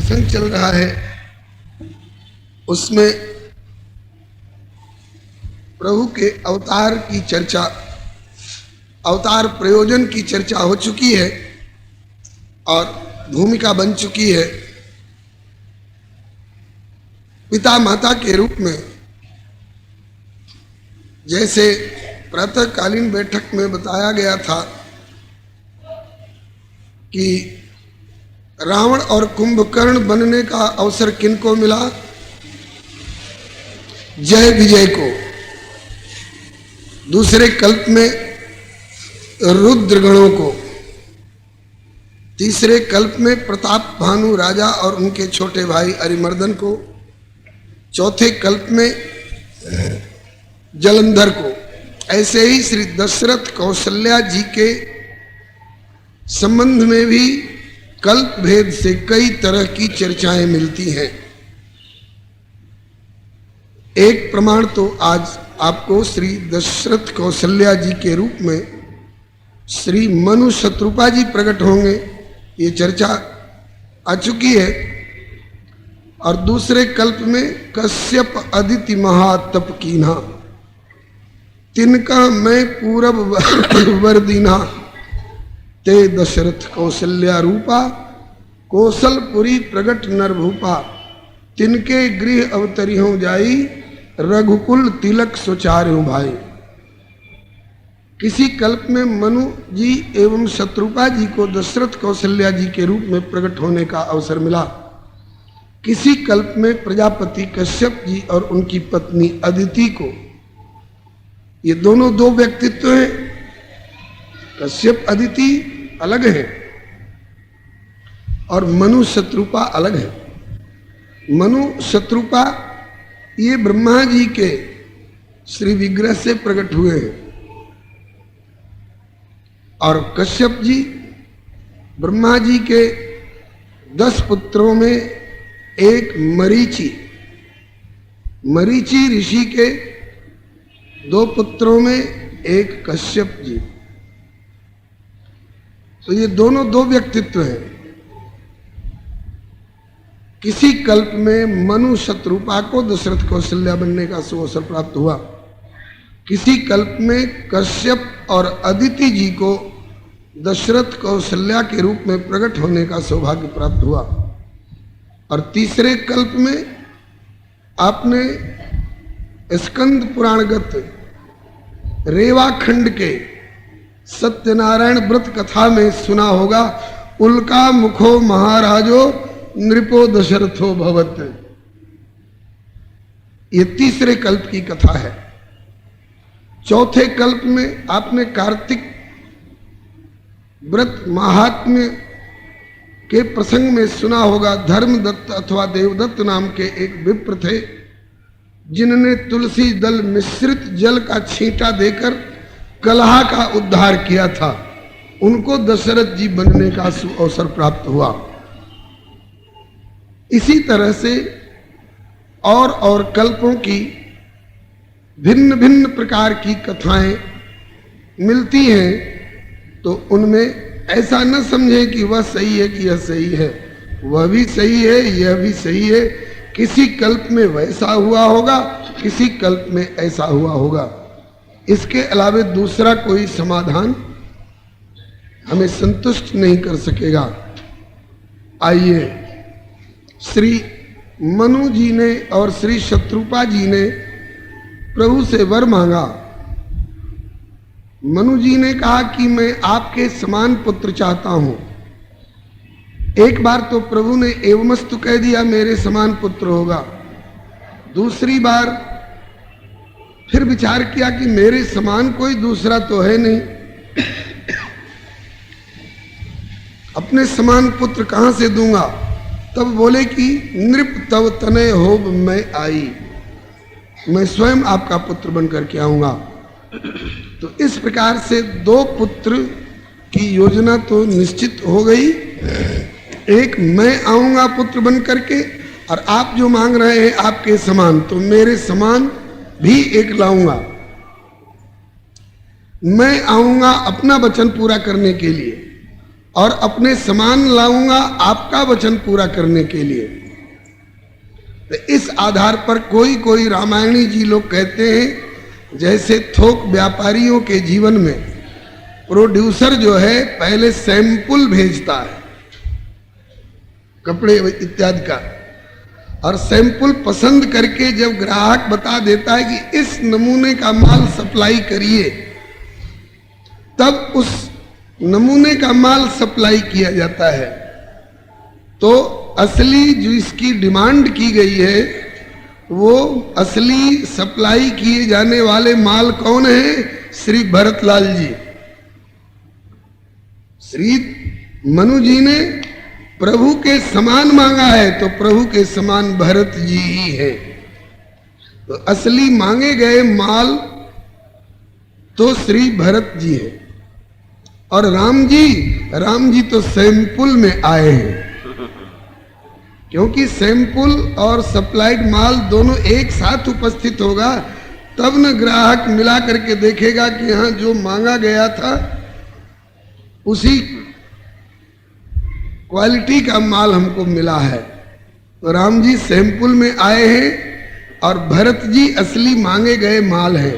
प्रसंग चल रहा है उसमें प्रभु के अवतार की चर्चा, अवतार प्रयोजन की चर्चा हो चुकी है और भूमिका बन चुकी है। पिता माता के रूप में जैसे प्रातःकालीन बैठक में बताया गया था कि रावण और कुंभकर्ण बनने का अवसर किनको मिला? जय विजय को। दूसरे कल्प में रुद्रगणों को, तीसरे कल्प में प्रताप भानु राजा और उनके छोटे भाई अरिमर्दन को, चौथे कल्प में जलंधर को। ऐसे ही श्री दशरथ कौशल्या जी के संबंध में भी कल्प भेद से कई तरह की चर्चाएं मिलती हैं। एक प्रमाण तो आज आपको श्री दशरथ कौशल्या जी के रूप में श्री मनु शत्रुपा जी प्रकट होंगे, ये चर्चा आ चुकी है। और दूसरे कल्प में कश्यप अदिति महातप कीन्हा, तिनका मैं पूरब वर्दीना, ते दशरथ कौशल्या रूपा, कौशलपुरी प्रगट नरभूपा, तिनके गृह अवतरी हो जाई, रघुकुल तिलक सुचार्यो भाई। किसी कल्प में मनु जी एवं शत्रुपा जी को दशरथ कौशल्या जी के रूप में प्रकट होने का अवसर मिला। किसी कल्प में प्रजापति कश्यप जी और उनकी पत्नी अदिति को, ये दोनों दो व्यक्तित्व हैं। कश्यप अदिति अलग है और मनु शत्रुपा अलग है। मनु शत्रुपा ये ब्रह्मा जी के श्री विग्रह से प्रकट हुए हैं और कश्यप जी ब्रह्मा जी के 10 पुत्रों में एक मरीचि ऋषि के 2 पुत्रों में एक कश्यप जी। तो ये दोनों दो व्यक्तित्व हैं। किसी कल्प में मनु शत्रुपा को दशरथ कौशल्या बनने का सुअवसर प्राप्त हुआ। किसी कल्प में कश्यप और अदिति जी को दशरथ कौशल्या के रूप में प्रकट होने का सौभाग्य प्राप्त हुआ। और तीसरे कल्प में आपने स्कंद पुराणगत रेवाखंड के सत्यनारायण व्रत कथा में सुना होगा, उल्का मुखो महाराजो नृपो दशरथो भवत। ये तीसरे कल्प की कथा है। चौथे कल्प में आपने कार्तिक व्रत महात्म्य के प्रसंग में सुना होगा, धर्मदत्त अथवा देवदत्त नाम के एक विप्र थे जिन्होंने तुलसी दल मिश्रित जल का छींटा देकर कलहा का उद्धार किया था। उनको दशरथ जी बनने का अवसर प्राप्त हुआ। इसी तरह से और कल्पों की भिन्न भिन्न प्रकार की कथाएं मिलती हैं, तो उनमें ऐसा न समझें कि वह सही है कि यह सही है। वह भी सही है, यह भी सही है। किसी कल्प में वैसा हुआ होगा, किसी कल्प में ऐसा हुआ होगा। इसके अलावे दूसरा कोई समाधान हमें संतुष्ट नहीं कर सकेगा। आइए, श्री मनु जी ने और श्री शत्रुपा जी ने प्रभु से वर मांगा। मनु जी ने कहा कि मैं आपके समान पुत्र चाहता हूं। एक बार तो प्रभु ने एवमस्तु कह दिया, मेरे समान पुत्र होगा। दूसरी बार फिर विचार किया कि मेरे समान कोई दूसरा तो है नहीं, अपने समान पुत्र कहां से दूंगा। तब बोले कि नृप तव तनय होब मैं आई, मैं स्वयं आपका पुत्र बनकर के आऊंगा। तो इस प्रकार से 2 पुत्र की योजना तो निश्चित हो गई। एक मैं आऊंगा पुत्र बन करके, और आप जो मांग रहे हैं आपके समान, तो मेरे समान भी एक लाऊंगा। मैं आऊंगा अपना वचन पूरा करने के लिए, और अपने समान लाऊंगा आपका वचन पूरा करने के लिए। तो इस आधार पर कोई कोई रामायणी जी लोग कहते हैं जैसे थोक व्यापारियों के जीवन में प्रोड्यूसर जो है पहले सैंपल भेजता है कपड़े इत्यादि का, और सैंपल पसंद करके जब ग्राहक बता देता है कि इस नमूने का माल सप्लाई करिए, तब उस नमूने का माल सप्लाई किया जाता है। तो असली जो इसकी डिमांड की गई है वो असली सप्लाई किए जाने वाले माल कौन है? श्री भरतलाल जी। श्री मनु जी ने प्रभु के समान मांगा है तो प्रभु के समान भरत जी ही है। तो असली मांगे गए माल तो श्री भरत जी है। और राम जी तो सैंपल में आए हैं, क्योंकि सैंपल और सप्लाइड माल दोनों एक साथ उपस्थित होगा तब न ग्राहक मिला करके देखेगा कि यहां जो मांगा गया था उसी क्वालिटी का माल हमको मिला है। तो राम जी सैंपल में आए हैं और भरत जी असली मांगे गए माल हैं।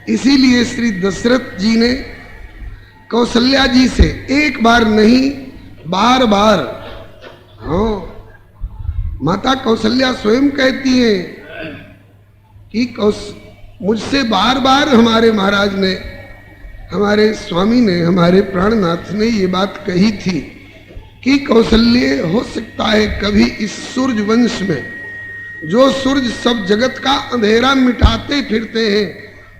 इसीलिए श्री दशरथ जी ने कौशल्या जी से एक बार नहीं बार बार, हाँ, माता कौशल्या स्वयं कहती हैं कि मुझसे बार बार हमारे महाराज ने, हमारे स्वामी ने, हमारे प्राणनाथ ने ये बात कही थी कि कौशल्य हो सकता है कभी इस सूर्य वंश में, जो सूर्य सब जगत का अंधेरा मिटाते फिरते हैं,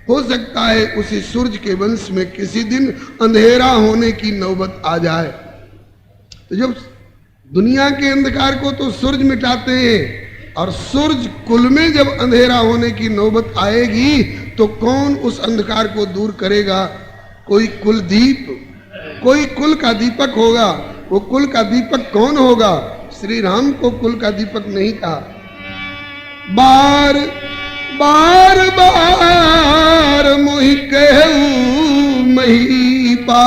हो सकता है उसी सूर्य के वंश में किसी दिन अंधेरा होने की नौबत आ जाए। तो जब दुनिया के अंधकार को तो सूरज मिटाते हैं और सूरज कुल में जब अंधेरा होने की नौबत आएगी तो कौन उस अंधकार को दूर करेगा? कोई कुल दीप, कोई कुल का दीपक होगा। वो कुल का दीपक कौन होगा? श्री राम को कुल का दीपक नहीं कहा। बार बार बार मोहि कहूं महीपा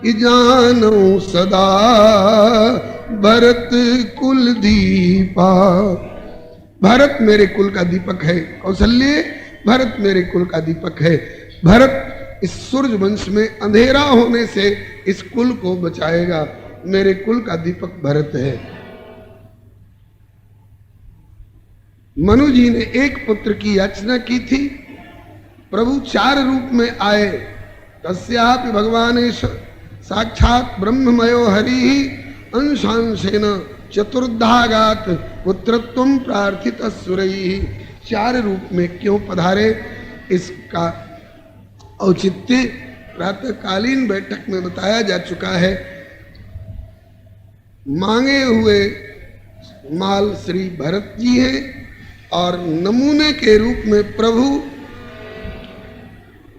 कि जानो सदा भरत कुल दीपा। भरत मेरे कुल का दीपक है, कौशल्य भरत मेरे कुल का दीपक है। भरत इस सूर्य वंश में अंधेरा होने से इस कुल को बचाएगा। मेरे कुल का दीपक भरत है। मनु जी ने एक पुत्र की याचना की थी। प्रभु 4 रूप में आए। तस्यापि भगवानेश साक्षात ब्रह्ममयो हरि अंशांशेन चतुर्धागात पुत्रत्वं प्रार्थित सुरैः। 4 रूप में क्यों पधारे, इसका औचित्य प्रातःकालीन बैठक में बताया जा चुका है। मांगे हुए माल श्री भरत जी हैं और नमूने के रूप में प्रभु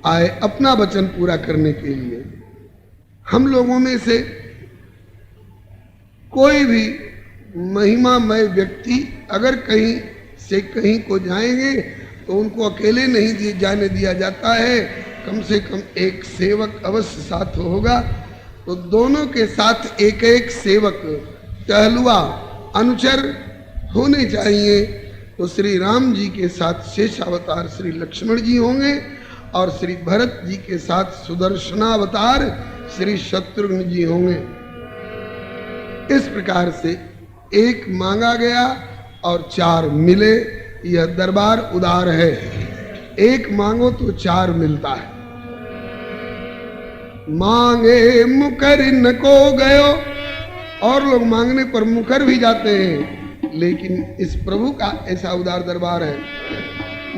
आए अपना वचन पूरा करने के लिए। हम लोगों में से कोई भी महिमामय व्यक्ति अगर कहीं से कहीं को जाएंगे तो उनको अकेले नहीं जाने दिया जाता है, कम से कम एक सेवक अवश्य साथ होगा। तो दोनों के साथ एक एक सेवक, टहलुआ, अनुचर होने चाहिए। तो श्री राम जी के साथ शेषावतार श्री लक्ष्मण जी होंगे और श्री भरत जी के साथ सुदर्शनावतार श्री शत्रुघ्न जी होंगे। इस प्रकार से एक मांगा गया और 4 मिले। यह दरबार उदार है। एक मांगो तो 4 मिलता है। मांगे मुकर न को गयो। और लोग मांगने पर मुकर भी जाते हैं, लेकिन इस प्रभु का ऐसा उदार दरबार है।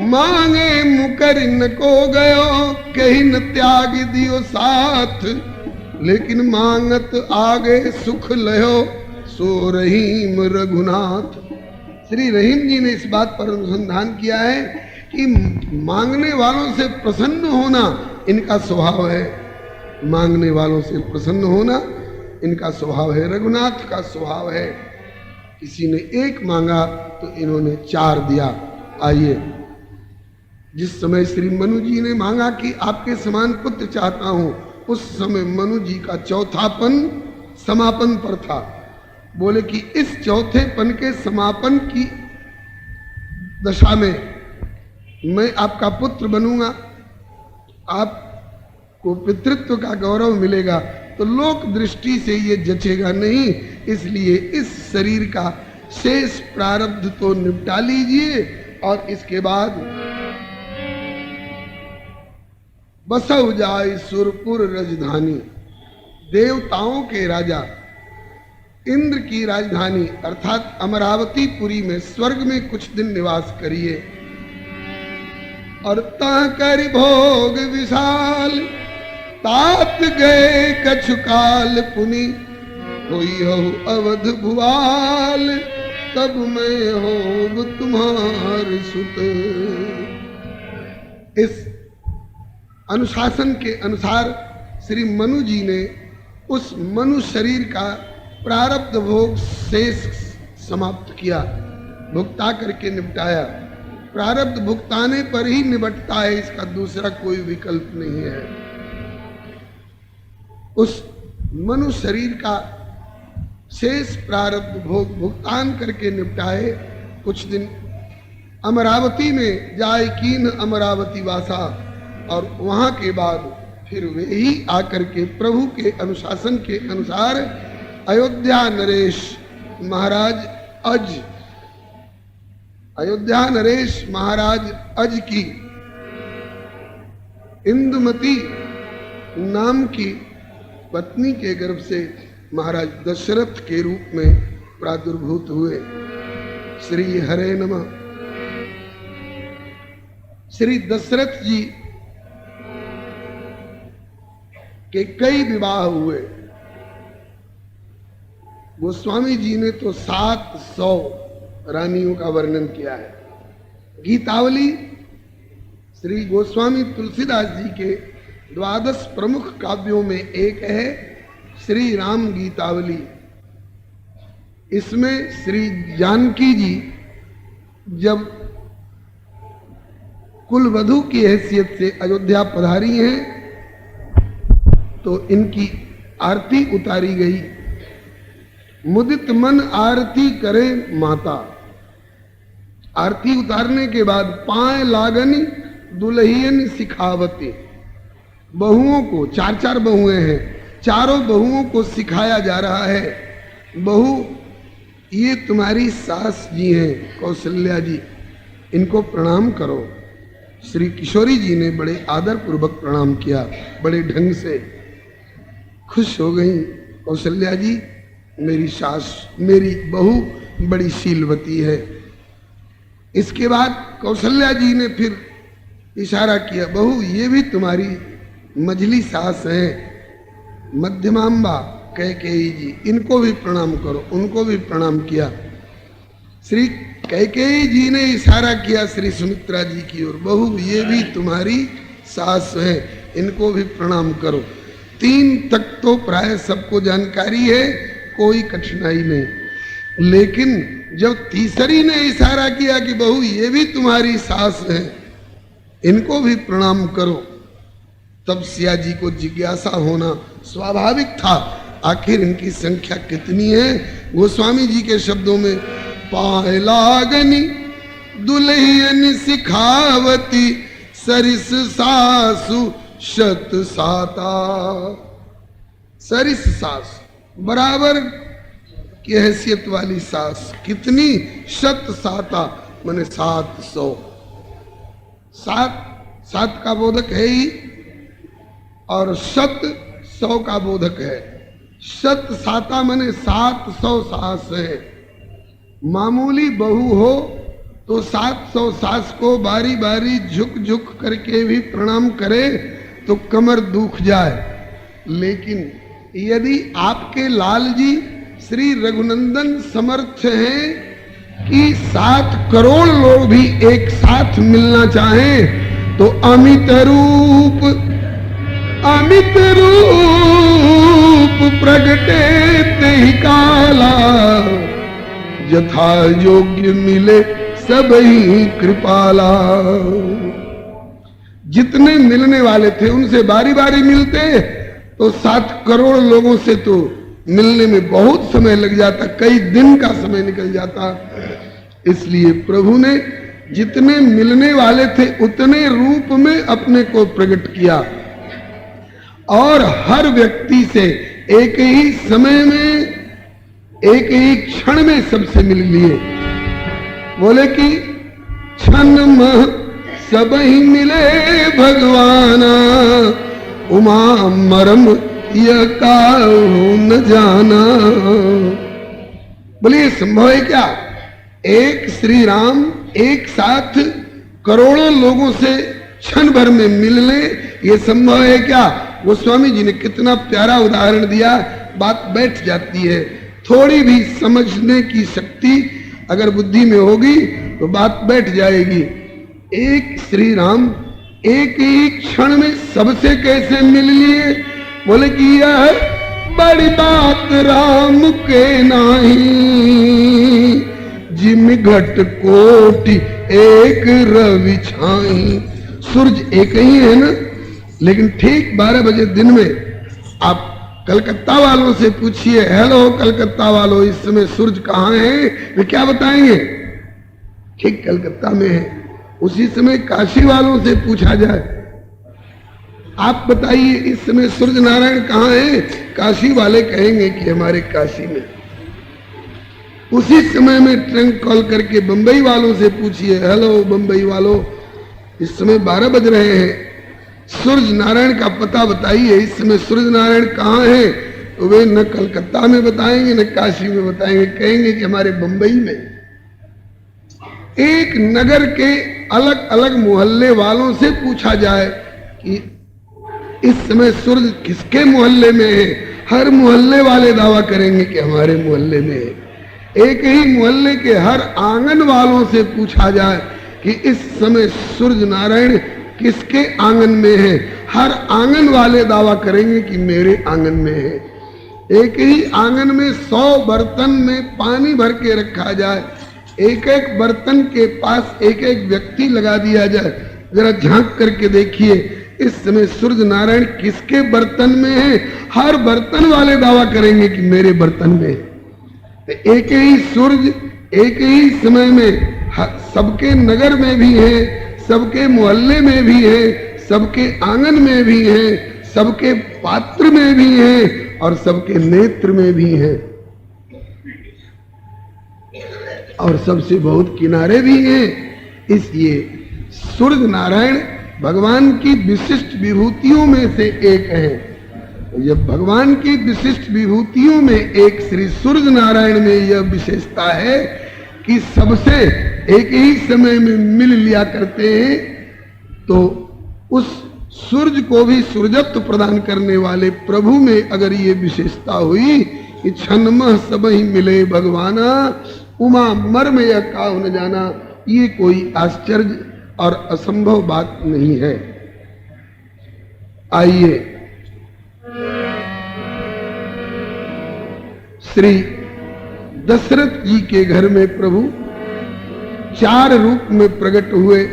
मांगे मुकर न को गयो कहीं न त्याग दियो साथ, लेकिन मांगत आगे सुख लयो सो रहीम रघुनाथ। श्री रहीम जी ने इस बात पर अनुसंधान किया है कि मांगने वालों से प्रसन्न होना इनका स्वभाव है। मांगने वालों से प्रसन्न होना इनका स्वभाव है, रघुनाथ का स्वभाव है। किसी ने 1 मांगा तो इन्होंने 4 दिया। आइए, जिस समय श्री मनु जी ने मांगा कि आपके समान पुत्र चाहता हूं, उस समय मनु जी का चौथापन समापन पर था। बोले कि इस चौथेपन के समापन की दशा में मैं आपका पुत्र बनूंगा, आपको पितृत्व का गौरव मिलेगा, तो लोक दृष्टि से ये जचेगा नहीं, इसलिए इस शरीर का शेष प्रारब्ध तो निपटा लीजिए और इसके बाद बसव जाय सुरपुर राजधानी, देवताओं के राजा इंद्र की राजधानी अर्थात अमरावतीपुरी में स्वर्ग में कुछ दिन निवास करिए। और तह कर भोग विशाल तात गए कछुकाल पुनि, होई हो अवध भुआल तब मैं हो तुम्हार सुत। इस अनुशासन के अनुसार श्री मनु जी ने उस मनु शरीर का प्रारब्ध भोग शेष समाप्त किया, भुगता करके निपटाया। प्रारब्ध भुगताने पर ही निपटता है, इसका दूसरा कोई विकल्प नहीं है। उस मनु शरीर का शेष प्रारब्ध भोग भुगतान करके निपटाए। कुछ दिन अमरावती में जाय कीन अमरावती वासा, और वहां के बाद फिर वे ही आकर के प्रभु के अनुशासन के अनुसार अयोध्या नरेश महाराज अज की इंदुमती नाम की पत्नी के गर्भ से महाराज दशरथ के रूप में प्रादुर्भूत हुए। श्री हरे नमः। श्री दशरथ जी के कई विवाह हुए। गोस्वामी जी ने तो 700 रानियों का वर्णन किया है। गीतावली श्री गोस्वामी तुलसीदास जी के 12 प्रमुख काव्यों में एक है श्री राम गीतावली। इसमें श्री जानकी जी जब कुलवधू की हैसियत से अयोध्या पधारी हैं तो इनकी आरती उतारी गई। मुदित मन आरती करे माता। आरती उतारने के बाद पाए लागनी दुल्हियन सिखावती। बहुओं को 4 बहुएं हैं, चारों बहुओं को सिखाया जा रहा है। बहू ये तुम्हारी सास जी हैं कौशल्या जी, इनको प्रणाम करो। श्री किशोरी जी ने बड़े आदर पूर्वक प्रणाम किया, बड़े ढंग से खुश हो गई। कौशल्या जी मेरी सास, मेरी बहू बड़ी शीलवती है। इसके बाद कौशल्या जी ने फिर इशारा किया, बहू ये भी तुम्हारी मझली सास है मध्यमांबा कैकेयी जी, इनको भी प्रणाम करो। उनको भी प्रणाम किया। श्री कैकेयी जी ने इशारा किया श्री सुमित्रा जी की ओर, बहू ये भी तुम्हारी सास है, इनको भी प्रणाम करो। 3 तक तो प्राय सबको जानकारी है, कोई कठिनाई नहीं। लेकिन जब तीसरी ने इशारा किया कि बहू ये भी तुम्हारी सास है, इनको भी प्रणाम करो, तब सिया जी को जिज्ञासा होना स्वाभाविक था, आखिर इनकी संख्या कितनी है। गोस्वामी जी के शब्दों में पाए लागनी दुल्हन सिखावती सरिस सासु शत साता। सरिस सास बराबर की हैसियत वाली सास कितनी? शत साता माने 700। 7 का बोधक है ही और शत 100 का बोधक है। शत साता माने 700 सास है। मामूली बहू हो तो 700 सास को बारी बारी झुक झुक करके भी प्रणाम करे तो कमर दुख जाए। लेकिन यदि आपके लाल जी श्री रघुनंदन समर्थ हैं कि 7 करोड़ लोग भी एक साथ मिलना चाहें तो अमित रूप प्रगटे तेहि काला, यथा योग्य मिले सब ही कृपाला। जितने मिलने वाले थे उनसे बारी बारी मिलते तो 7 करोड़ लोगों से तो मिलने में बहुत समय लग जाता, कई दिन का समय निकल जाता। इसलिए प्रभु ने जितने मिलने वाले थे उतने रूप में अपने को प्रकट किया और हर व्यक्ति से एक ही समय में, एक ही क्षण में सबसे मिल लिए। बोले कि क्षण मह सब ही मिले भगवाना, उमा मरम यह काहू न जाना। बोलिए संभव है क्या एक श्री राम एक साथ करोड़ों लोगों से क्षण भर में मिल ले? ये संभव है क्या? गोस्वामी जी ने कितना प्यारा उदाहरण दिया, बात बैठ जाती है। थोड़ी भी समझने की शक्ति अगर बुद्धि में होगी तो बात बैठ जाएगी। एक श्री राम एक ही क्षण में सबसे कैसे मिल लिए? बोले कि यह बड़ी बात राम के नाही, जिम घट कोटि एक रवि छाई। सूरज एक ही है ना, लेकिन ठीक 12 बजे दिन में आप कलकत्ता वालों से पूछिए, हेलो कलकत्ता वालों इस समय सूरज कहाँ है? वे क्या बताएंगे? ठीक कलकत्ता में है। उसी समय काशी वालों से पूछा जाए, आप बताइए इस समय सूर्य नारायण कहाँ है? काशी वाले कहेंगे कि हमारे काशी में। उसी समय में ट्रंक कॉल करके बंबई वालों से पूछिए, हेलो बंबई वालों इस समय 12 बज रहे हैं, सूर्य नारायण का पता बताइए, इस समय सूर्य नारायण कहाँ है? तो वे न कलकत्ता में बताएंगे न काशी में बताएंगे, कहेंगे कि हमारे बंबई में। एक नगर के अलग अलग मोहल्ले वालों से पूछा जाए कि इस समय सूर्य किसके मोहल्ले में है, हर मोहल्ले वाले दावा करेंगे कि हमारे मोहल्ले में है। एक ही मोहल्ले के हर आंगन वालों से पूछा जाए कि इस समय सूर्य नारायण किसके आंगन में है, हर आंगन वाले दावा करेंगे कि मेरे आंगन में है। एक ही आंगन में 100 बर्तन में पानी भर के रखा जाए, एक एक बर्तन के पास एक एक व्यक्ति लगा दिया जाए, जरा झांक करके देखिए इस समय सूर्य नारायण किसके बर्तन में है, हर बर्तन वाले दावा करेंगे कि मेरे बर्तन में है। तो एक ही सूर्य एक ही समय में सबके नगर में भी है, सबके मोहल्ले में भी है, सबके आंगन में भी है, सबके पात्र में भी है और सबके नेत्र में भी है और सबसे बहुत किनारे भी हैं। इसलिए सूर्य नारायण भगवान की विशिष्ट विभूतियों में से एक है। जब भगवान की विशिष्ट विभूतियों में एक श्री सूर्य नारायण में यह विशेषता है कि सबसे एक ही समय में मिल लिया करते हैं, तो उस सूर्य को भी सूर्यत्व प्रदान करने वाले प्रभु में अगर ये विशेषता हुई कि क्षणमह सब ही मिले भगवाना, उमा मर्म यह काहू न जाना, ये कोई आश्चर्य और असंभव बात नहीं है। आइए श्री दशरथ जी के घर में प्रभु 4 रूप में प्रकट हुए।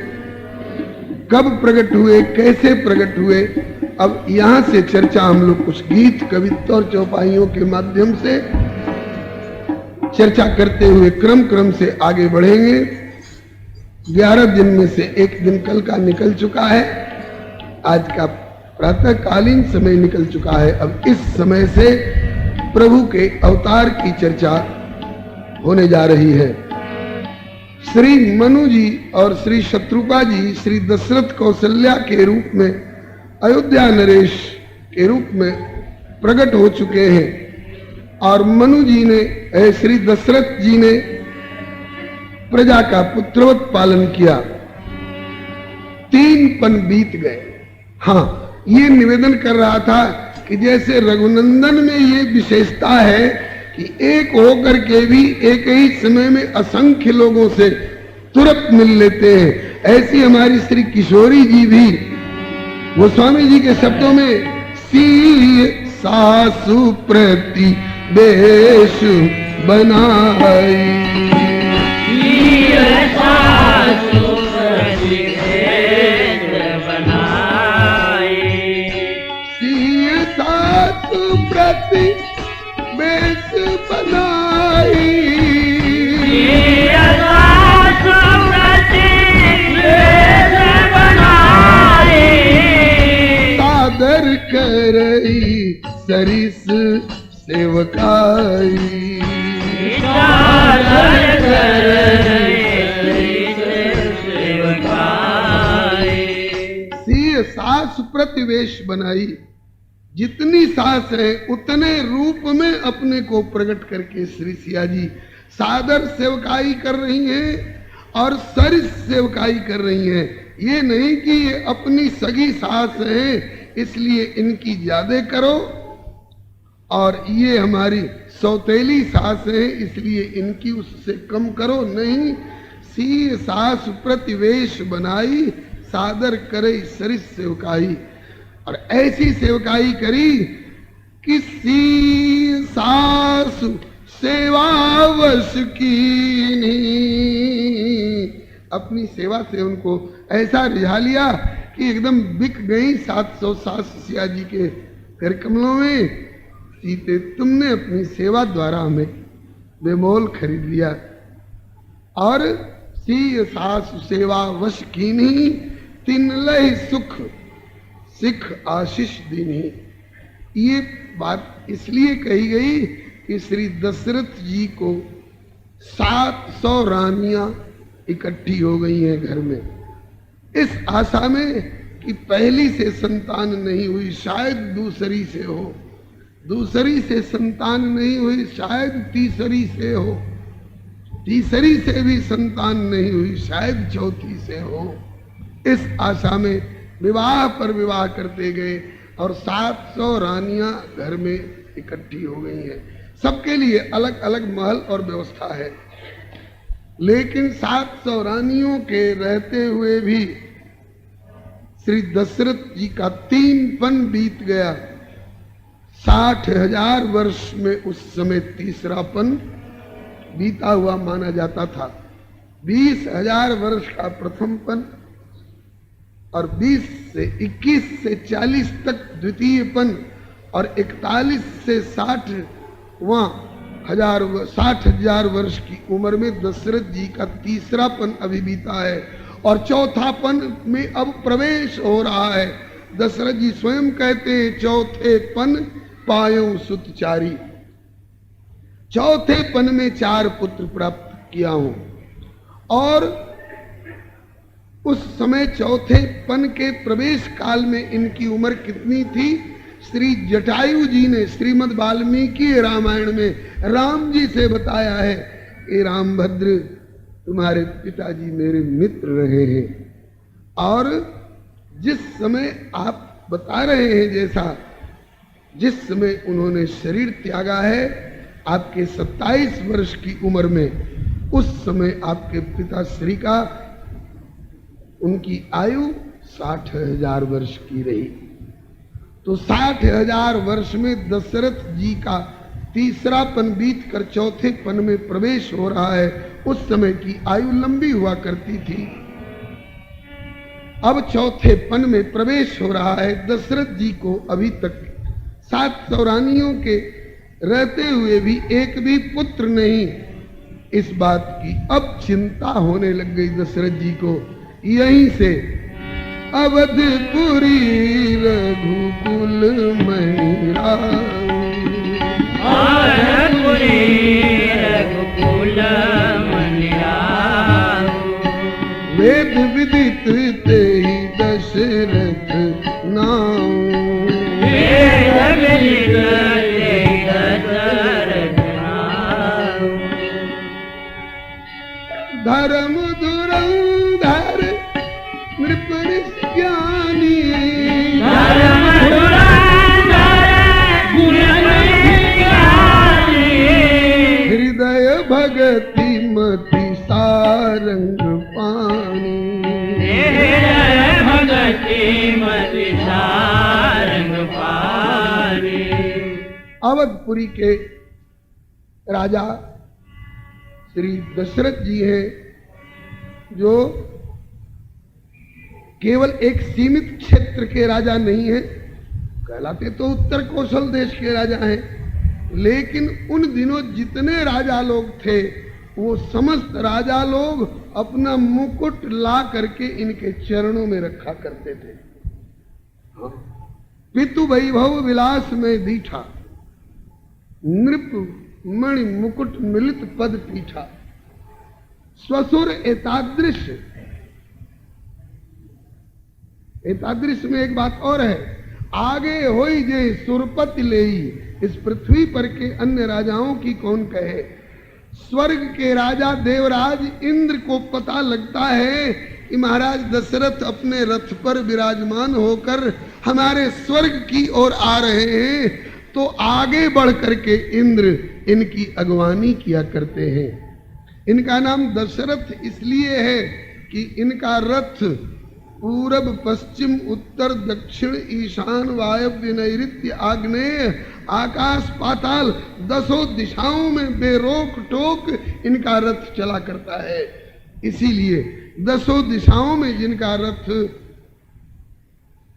कब प्रकट हुए, कैसे प्रकट हुए, अब यहां से चर्चा हम लोग कुछ गीत कविता और चौपाइयों के माध्यम से चर्चा करते हुए क्रम क्रम से आगे बढ़ेंगे। 11 दिन में से एक दिन कल का निकल चुका है, आज का प्रातःकालीन समय निकल चुका है। अब इस समय से प्रभु के अवतार की चर्चा होने जा रही है। श्री मनु जी और श्री शत्रुपा जी श्री दशरथ कौशल्या के रूप में, अयोध्या नरेश के रूप में प्रकट हो चुके हैं और मनु जी ने, श्री दशरथ जी ने प्रजा का पुत्रवत पालन किया। 3 पन बीत गए। हाँ, ये निवेदन कर रहा था कि जैसे रघुनंदन में ये विशेषता है कि एक होकर के भी एक ही समय में असंख्य लोगों से तुरंत मिल लेते हैं, ऐसी हमारी श्री किशोरी जी भी गोस्वामी जी के शब्दों में सी सासु प्रति देश बनाई, करई सरिस सेवकाई। सादर करई सरिस सेवकाई। सिय सास प्रतिवेश बनाई, जितनी सास है उतने रूप में अपने को प्रकट करके श्री सिया जी सादर सेवकाई कर रही हैं और सरिस सेवकाई कर रही हैं। ये नहीं कि ये अपनी सगी सास है इसलिए इनकी ज्यादा करो और ये हमारी सौतेली सास है इसलिए इनकी उससे कम करो, नहीं। सी सास प्रतिवेश बनाई, सादर करे सरिस सेवकाई। और ऐसी सेवकाई करी कि सी सास सेवावश कीनी, अपनी सेवा से उनको ऐसा रिझा लिया कि एकदम बिक गई 700 सास सिया जी के कर कमलों में। सीते तुमने अपनी सेवा द्वारा हमें बेमोल खरीद लिया। और सी सास सेवा वश कीनी, तिन लय सुख सिख आशीष दीनी। ये बात इसलिए कही गई कि श्री दशरथ जी को 700 रानियां इकट्ठी हो गई हैं घर में, इस आशा में कि पहली से संतान नहीं हुई शायद दूसरी से हो, दूसरी से संतान नहीं हुई शायद तीसरी से हो, तीसरी से भी संतान नहीं हुई शायद चौथी से हो। इस आशा में विवाह पर विवाह करते गए और 700 रानियां घर में इकट्ठी हो गई हैं। सबके लिए अलग अलग महल और व्यवस्था है, लेकिन 700 रानियों के रहते हुए भी श्री दशरथ जी का 3 पन बीत गया। 60,000 वर्ष में उस समय तीसरा पन बीता हुआ माना जाता था। 20,000 वर्ष का प्रथम पन और 20 से 21 से 40 तक द्वितीय पन और 41 से 60,000 वर्ष की उम्र में दशरथ जी का तीसरा पन अभी बीता है और चौथा पन में अब प्रवेश हो रहा है। दशरथ जी स्वयं कहते हैं चौथे पन पायो सुतचारी, चौथे पन में 4 पुत्र प्राप्त किया हूं। और उस समय चौथे पन के प्रवेश काल में इनकी उम्र कितनी थी? श्री जटायु जी ने श्रीमद् वाल्मीकि रामायण में राम जी से बताया है कि रामभद्र तुम्हारे पिताजी मेरे मित्र रहे हैं। और जिस समय आप बता रहे हैं जैसा जिस समय उन्होंने शरीर त्यागा है आपके 27 वर्ष की उम्र में, उस समय आपके पिता श्री का उनकी आयु 60,000 वर्ष की रही। तो 60,000 वर्ष में दशरथ जी का तीसरा पन बीत कर चौथे पन में प्रवेश हो रहा है। उस समय की आयु लंबी हुआ करती थी, अब चौथे पन में प्रवेश हो रहा है। दशरथ जी को अभी तक 700 रानियों के रहते हुए भी एक भी पुत्र नहीं। इस बात की अब चिंता होने लग गई दशरथ जी को। यहीं से अवधपुरी रघुकुल महिरा, अवधपुरी रघुकुल महिरा, वेद विदित तेहि दशरथ नाम, वेद विदित तेहि दशरथ नाम, धर्म धुरंधर नृप ज्ञानी, धर्म धुरंधर नृप ज्ञानी, हृदय भगति मति सारंग पानी, हृदय भगति मति सारंग पानी। अवधपुरी के राजा श्री दशरथ जी हैं, जो केवल एक सीमित क्षेत्र के राजा नहीं है, कहलाते तो उत्तर कौशल देश के राजा हैं, लेकिन उन दिनों जितने राजा लोग थे वो समस्त राजा लोग अपना मुकुट ला करके इनके चरणों में रखा करते थे। हाँ, पितु वैभव विलास में दीठा, नृप मणि मुकुट मिलित पद पीठा, स्वसुर एतादृश। एतादृश में एक बात और है, आगे होई जे सुरपति लेई, इस पृथ्वी पर के अन्य राजाओं की कौन कहे। स्वर्ग के राजा देवराज इंद्र को पता लगता है कि महाराज दशरथ अपने रथ पर विराजमान होकर हमारे स्वर्ग की ओर आ रहे हैं, तो आगे बढ़ करके इंद्र इनकी अगवानी किया करते हैं। इनका नाम दशरथ इसलिए है कि इनका रथ पूरब पश्चिम उत्तर दक्षिण ईशान वायव्य नैऋत्य आग्नेय आकाश पाताल 10 दिशाओं में बेरोक टोक इनका रथ चला करता है। इसीलिए 10 दिशाओं में जिनका रथ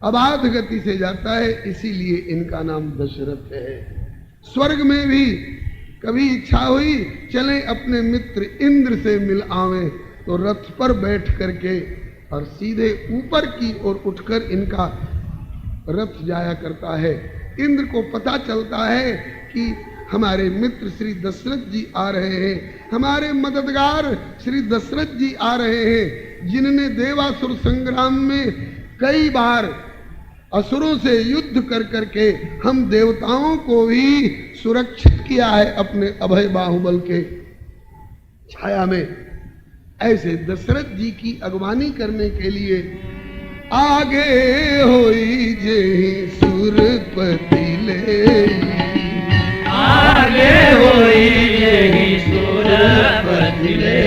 अबाध गति से जाता है, इसीलिए इनका नाम दशरथ है। स्वर्ग में भी कभी इच्छा हुई चलें अपने मित्र इंद्र से मिल आवें, तो रथ पर बैठ करके और सीधे ऊपर की ओर उठकर इनका रथ जाया करता है। इंद्र को पता चलता है कि हमारे मित्र श्री दशरथ जी आ रहे हैं, हमारे मददगार श्री दशरथ जी आ रहे हैं, जिनने देवासुर संग्राम में कई बार असुरों से युद्ध कर करके हम देवताओं को भी सुरक्षित किया है अपने अभय बाहुबल के छाया में। ऐसे दशरथ जी की अगवानी करने के लिए आगे होई जे सुरपति ले, आगे होई जे सुरपति ले।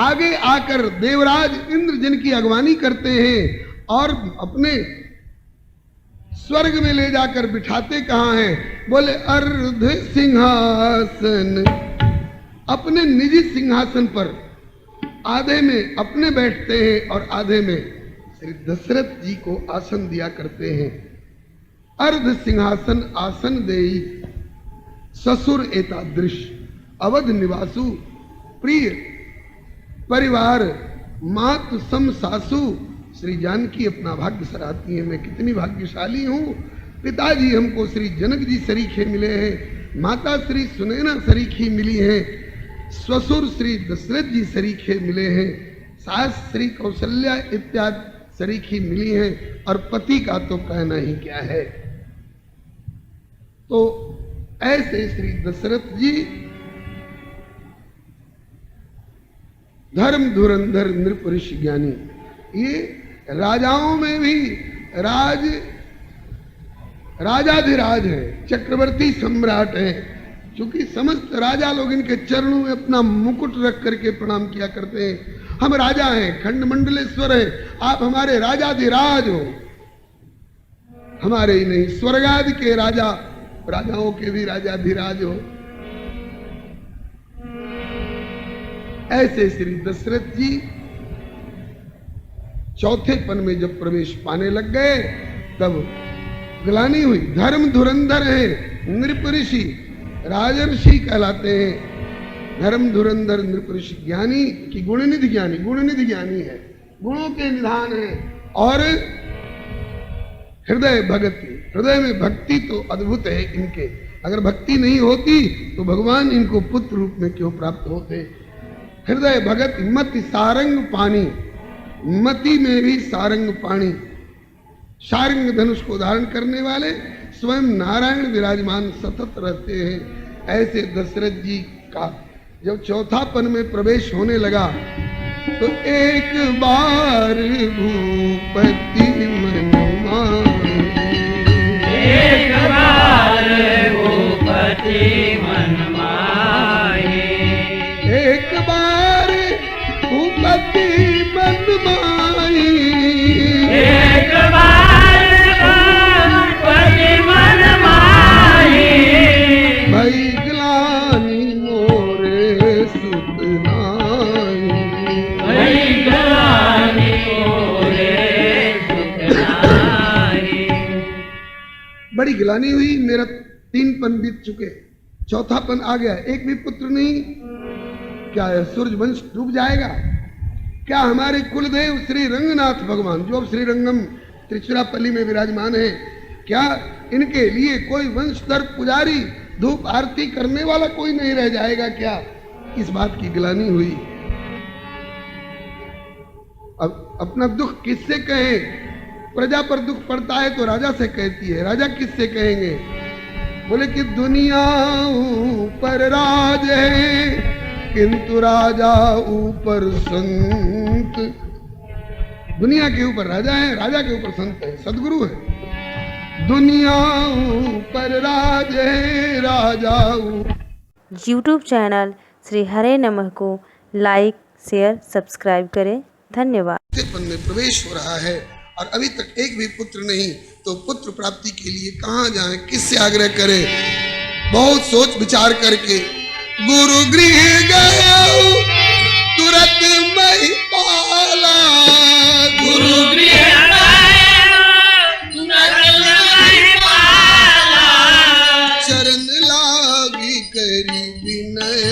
आगे आकर देवराज इंद्र जिनकी अगवानी करते हैं और अपने स्वर्ग में ले जाकर बिठाते कहाँ हैं, बोले अर्ध सिंहासन, अपने निजी सिंहासन पर आधे में अपने बैठते हैं और आधे में श्री दशरथ जी को आसन दिया करते हैं। अर्ध सिंहासन आसन देई ससुर एतादृश, अवध निवासु प्रिय परिवार मातु सम सासु। श्री जानकी अपना भाग्य सराहती है, मैं कितनी भाग्यशाली हूँ। पिताजी हमको श्री जनक जी सरीखे मिले हैं, माता श्री सुनैना सरीखी मिली है, ससुर श्री दशरथ जी सरीखे मिले हैं, सास श्री कौशल्या इत्यादि सरीखी मिली हैं, और पति का तो कहना ही क्या है। तो ऐसे श्री दशरथ जी धर्म धुरंधर नृप ऋषि ज्ञानी, ये राजाओं में भी राजाधिराज है, चक्रवर्ती सम्राट है। क्योंकि समस्त राजा लोग इनके चरणों में अपना मुकुट रख करके प्रणाम किया करते हैं। हम राजा हैं, खंड मंडलेश्वर है, आप हमारे राजाधिराज हो। हमारे ही नहीं, स्वर्गादि के राजा, राजाओं के भी राजाधिराज हो। ऐसे श्री दशरथ जी चौथे पन में जब प्रवेश पाने लग गए, तब ग्लानि हुई। धर्म धुरंधर है, नृप ऋषि राजर्षि कहलाते हैं। धर्म धुरंधर नृप ऋषि ज्ञानी की गुणनिधि ज्ञानी, गुणनिधि ज्ञानी है, गुणों के निधान है। और हृदय भक्ति, हृदय में भक्ति तो अद्भुत है इनके। अगर भक्ति नहीं होती तो भगवान इनको पुत्र रूप में क्यों प्राप्त होते। हृदय भगत मति सारंग पानी, मति में भी सारंग पानी, शारंग धनुष को धारण करने वाले स्वयं नारायण विराजमान सतत रहते हैं। ऐसे दशरथ जी का जब चौथापन में प्रवेश होने लगा, तो एक बार भूपति मन माहे, एक बार भूपति मन माहे, एक बार भूपति मन माहे, एक बार भूपति मन माहे। भई ग्लानि मोरे सुत नाहि, भई ग्लानि मोरे सुत नाहि। बड़ी गिलानी हुई, मेरा 3 पन बीत चुके, चौथा पन आ गया, एक भी पुत्र नहीं। क्या है, सूर्य वंश डूब जाएगा क्या? हमारे कुलदेव श्री रंगनाथ भगवान, जो अब श्री रंगम त्रिचुरापल्ली में विराजमान है, क्या इनके लिए कोई वंशधर पुजारी, धूप आरती करने वाला कोई नहीं रह जाएगा क्या? इस बात की ग्लानि हुई। अब अपना दुख किससे कहें? प्रजा पर दुख पड़ता है तो राजा से कहती है, राजा किससे कहेंगे? बोले कि दुनिया ऊपर राज है किंतु राजा ऊपर संत। दुनिया के ऊपर राजा है, राजा के ऊपर संत है, सदगुरु है। दुनिया ऊपर राज है, राजा YouTube चैनल श्री हरे नमः को लाइक, शेयर, सब्सक्राइब करें। धन्यवाद। पन में प्रवेश हो रहा है और अभी तक एक भी पुत्र नहीं, तो पुत्र प्राप्ति के लिए कहाँ जाएं, किससे आग्रह करें? बहुत सोच विचार करके गुरु गृह गया तुरंत महिपाला। गुरु गृह चरण लागी करी विनय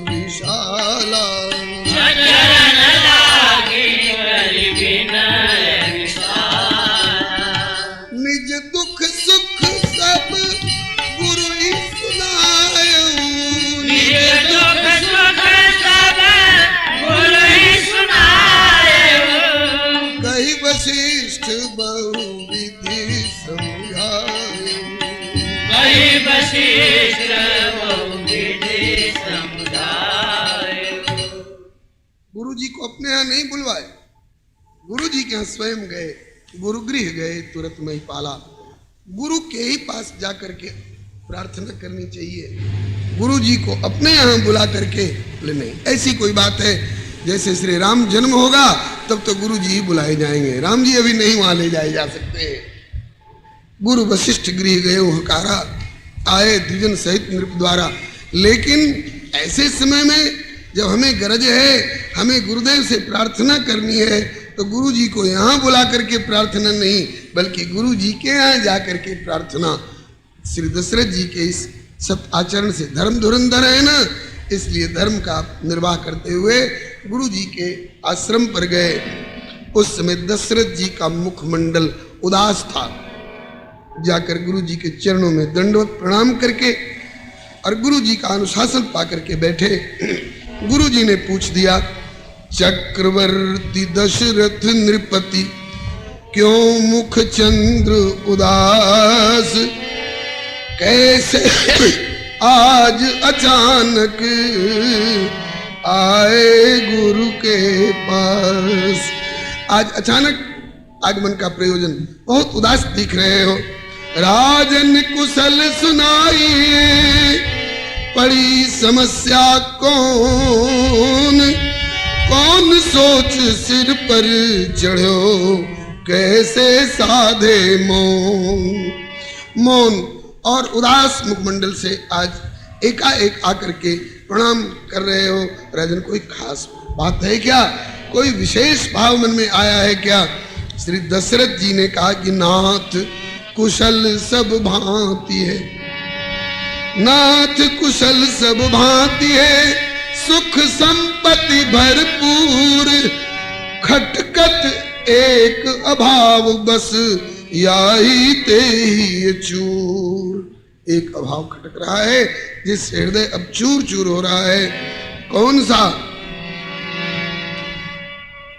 विशाला। चरण लागी करी विनय विशाला। निज दुख सुख सब गुरु ही सुनायो। निज दुख सुख सब गुरु ही सुनायो। कही वशिष्ठ बहु विधि समझायो। कही वशिष्ठ बहु विधि समझायो। गुरु जी को अपने यहाँ नहीं बुलवाए, गुरु जी के यहाँ स्वयं गए, गुरु गृह गए तुरंत महिपाला। गुरु के ही पास जाकर के प्रार्थना करनी चाहिए, गुरु जी को अपने यहाँ बुला करके। नहीं, ऐसी कोई बात है जैसे श्री राम जन्म होगा तब तो गुरु जी ही बुलाए जाएंगे, राम जी अभी नहीं वहां ले जाए जा सकते हैं। गुरु वशिष्ठ गृह गए, हकारा आए द्विजन सहित नृप द्वारा। लेकिन ऐसे समय में जब हमें गरज है, हमें गुरुदेव से प्रार्थना करनी है, तो गुरु जी को यहाँ बुला करके प्रार्थना नहीं, बल्कि गुरु जी के यहाँ जा करके प्रार्थना। श्री दशरथ जी के इस सब आचरण से धर्म धुरंधर है ना, इसलिए धर्म का निर्वाह करते हुए गुरु जी के आश्रम पर गए। उस समय दशरथ जी का मुखमंडल उदास था। जाकर गुरु जी के चरणों में दंडवत प्रणाम करके और गुरु जी का अनुशासन पा करके बैठे। गुरु जी ने पूछ दिया, चक्रवर्ती दशरथ नृपति क्यों मुख चंद्र उदास? कैसे आज अचानक आए गुरु के पास? आज अचानक आगमन का प्रयोजन, बहुत उदास दिख रहे हो। राजन कुशल सुनाइए पड़ी समस्या कौन? कौन सोच सिर पर चढ़ो कैसे साधे मौन? मौन और उदास मुखमंडल से आज एकाएक आकर के प्रणाम कर रहे हो। राजन, कोई खास बात है क्या? कोई विशेष भाव मन में आया है क्या? श्री दशरथ जी ने कहा कि नाथ कुशल सब भांति है, नाथ कुशल सब भांति है, सुख संपत्ति भरपूर, खटकत एक अभाव बस याही ते ही चूर। एक अभाव खटक रहा है जिससे हृदय अब चूर चूर हो रहा है। कौन सा?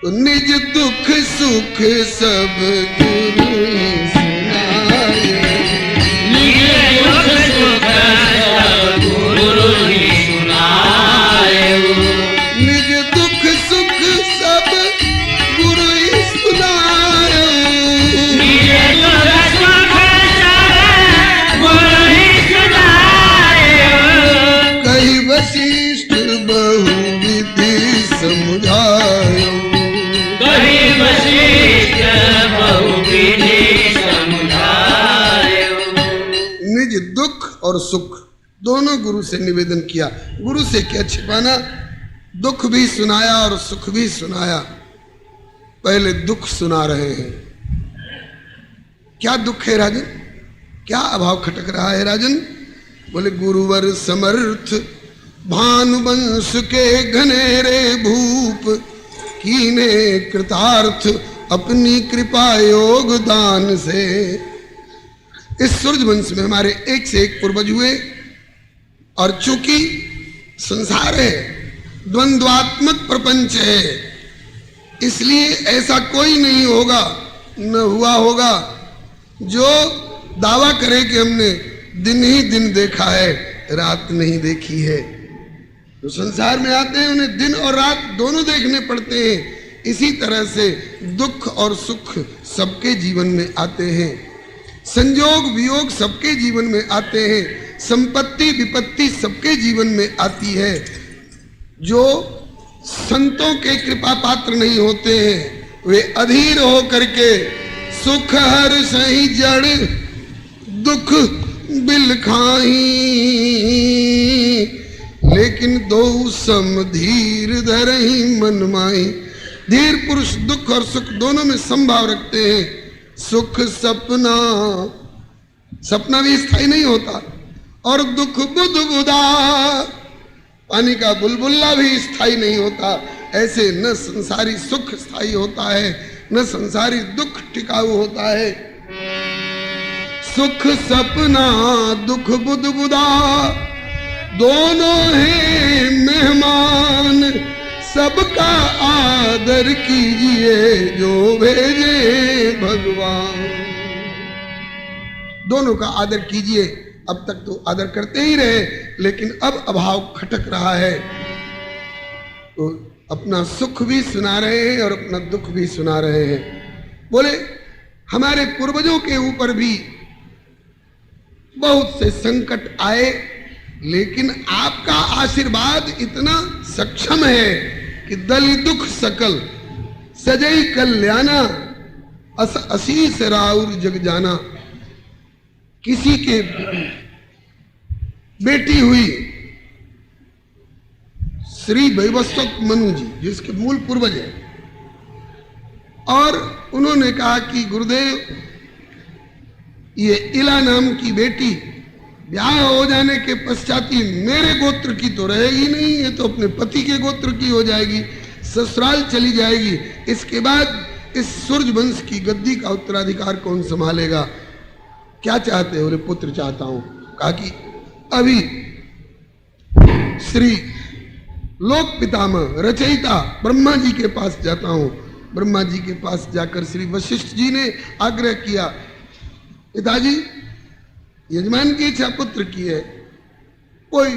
तो निज दुख सुख सब गुरु ही सुनाए। निज दुख सुख सब गुरु ही सुनाए। निज दुख सुख सब गुरु ही सुनाए। निज दुख सुख सब गुरु ही सुनाए। कही वशिष्ठ बहु विधि समझायो। कही वशिष्ठ बहु विधि समझायो। निज दुख और सुख दोनों गुरु से निवेदन किया। गुरु से क्या छिपाना? दुख भी सुनाया और सुख भी सुनाया। पहले दुख सुना रहे हैं। क्या दुख है राजन? क्या अभाव खटक रहा है राजन? बोले गुरुवर समर्थ भानुवंश के घनेरे भूप कीने कृतार्थ अपनी कृपा योगदान से। इस सूर्यवंश में हमारे एक से एक पूर्वज हुए, और चूंकि संसार है, द्वंद्वात्मक प्रपंच है, इसलिए ऐसा कोई नहीं होगा, न हुआ होगा जो दावा करे कि हमने दिन ही दिन देखा है, रात नहीं देखी है। जो संसार में आते हैं उन्हें दिन और रात दोनों देखने पड़ते हैं। इसी तरह से दुख और सुख सबके जीवन में आते हैं, संयोग वियोग सबके जीवन में आते हैं, संपत्ति विपत्ति सबके जीवन में आती है। जो संतों के कृपा पात्र नहीं होते हैं वे अधीर हो करके सुख हर सही जड़ दुख बिल खाही, लेकिन दो सम धीर धरहि मन माही। धीर पुरुष दुख और सुख दोनों में संभाव रखते हैं। सुख सपना, सपना भी स्थायी नहीं होता, और दुख बुध बुदा, पानी का बुलबुला भी स्थायी नहीं होता। ऐसे न संसारी सुख स्थायी होता है, न संसारी दुख टिकाऊ होता है। सुख सपना दुख बुध बुदा दोनों हैं मेहमान, सबका आदर कीजिए जो भेजे भगवान। दोनों का आदर कीजिए। अब तक तो आदर करते ही रहे, लेकिन अब अभाव खटक रहा है, तो अपना सुख भी सुना रहे हैं और अपना दुख भी सुना रहे हैं। बोले हमारे पूर्वजों के ऊपर भी बहुत से संकट आए, लेकिन आपका आशीर्वाद इतना सक्षम है कि दलि दुख सकल सजई कल्याणा, असीस राउर जग जाना। किसी के बेटी हुई श्री वैवस्वत मनु जी, जिसके मूल पूर्वज है, और उन्होंने कहा कि गुरुदेव ये इला नाम की बेटी ब्याह हो जाने के पश्चात ही मेरे गोत्र की तो रहेगी नहीं, ये तो अपने पति के गोत्र की हो जाएगी, ससुराल चली जाएगी। इसके बाद इस सूर्यवंश की गद्दी का उत्तराधिकार कौन संभालेगा? क्या चाहते हो? बोले पुत्र चाहता हूं। कहा कि अभी श्री लोक पितामह रचयिता ब्रह्मा जी के पास जाता हूं। ब्रह्मा जी के पास जाकर श्री वशिष्ठ जी ने आग्रह किया, पिताजी यजमान की इच्छा पुत्र की है, कोई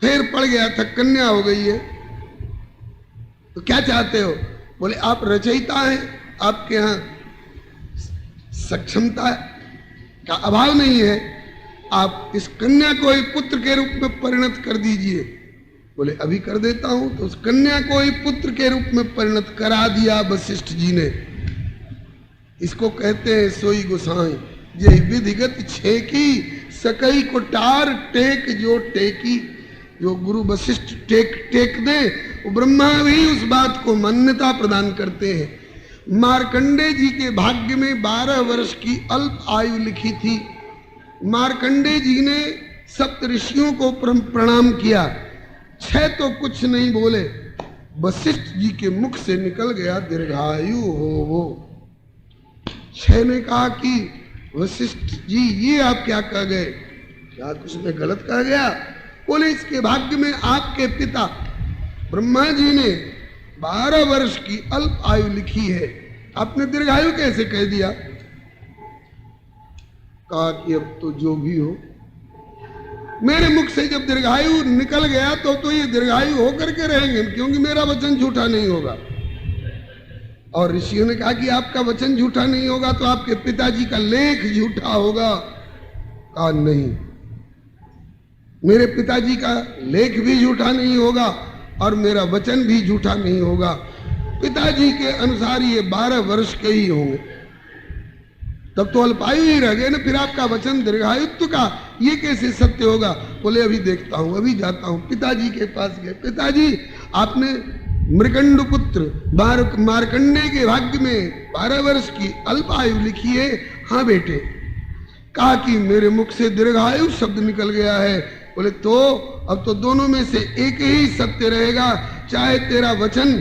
फेर पड़ गया था, कन्या हो गई है, तो क्या चाहते हो? बोले आप रचयिता हैं, आपके यहाँ सक्षमता का अभाव नहीं है, आप इस कन्या को ही पुत्र के रूप में परिणत कर दीजिए। बोले अभी कर देता हूं। तो उस कन्या को ही पुत्र के रूप में परिणत करा दिया वशिष्ठ जी ने। इसको कहते हैं सोई गोसाई, ये विधिगत छेकी सकई को टार टेक जो टेकी। जो गुरु वशिष्ठ टेक दे, वो ब्रह्मा भी उस बात को मान्यता प्रदान करते हैं। मार्कंडे जी के भाग्य में 12 वर्ष की अल्प आयु लिखी थी। मार्कंडे जी ने सप्त ऋषियों को प्रणाम किया, 6 तो कुछ नहीं बोले, वशिष्ठ जी के मुख से निकल गया दीर्घायु हो वो। 6 ने कहा कि वशिष्ठ जी ये आप क्या कह गए? क्या कुछ में गलत कह गया? बोले इसके भाग्य में आपके पिता ब्रह्मा जी ने 12 वर्ष की अल्प आयु लिखी है, आपने दीर्घायु कैसे कह दिया? कहा कि अब तो जो भी हो, मेरे मुख से जब दीर्घायु निकल गया तो ये दीर्घायु होकर के रहेंगे, क्योंकि मेरा वचन झूठा नहीं होगा। और ऋषियों ने कहा कि आपका वचन झूठा नहीं होगा तो आपके पिताजी का लेख झूठा होगा। कहा नहीं, मेरे पिताजी का लेख भी झूठा नहीं होगा और मेरा वचन भी झूठा नहीं होगा। पिताजी के अनुसार ये 12 वर्ष के ही होंगे, तब तो अल्पायु ही रह गए ना, फिर आपका वचन दीर्घायुत्व का ये कैसे सत्य होगा? बोले अभी देखता हूं, अभी जाता हूं। पिताजी के पास गए, पिताजी आपने मृकंड पुत्र मार्कंडे के भाग्य में 12 वर्ष की अल्प आयु लिखी है। हाँ बेटे। कहा कि मेरे मुख से दीर्घायु शब्द निकल गया है। बोले तो अब तो दोनों में से एक ही सत्य रहेगा, चाहे तेरा वचन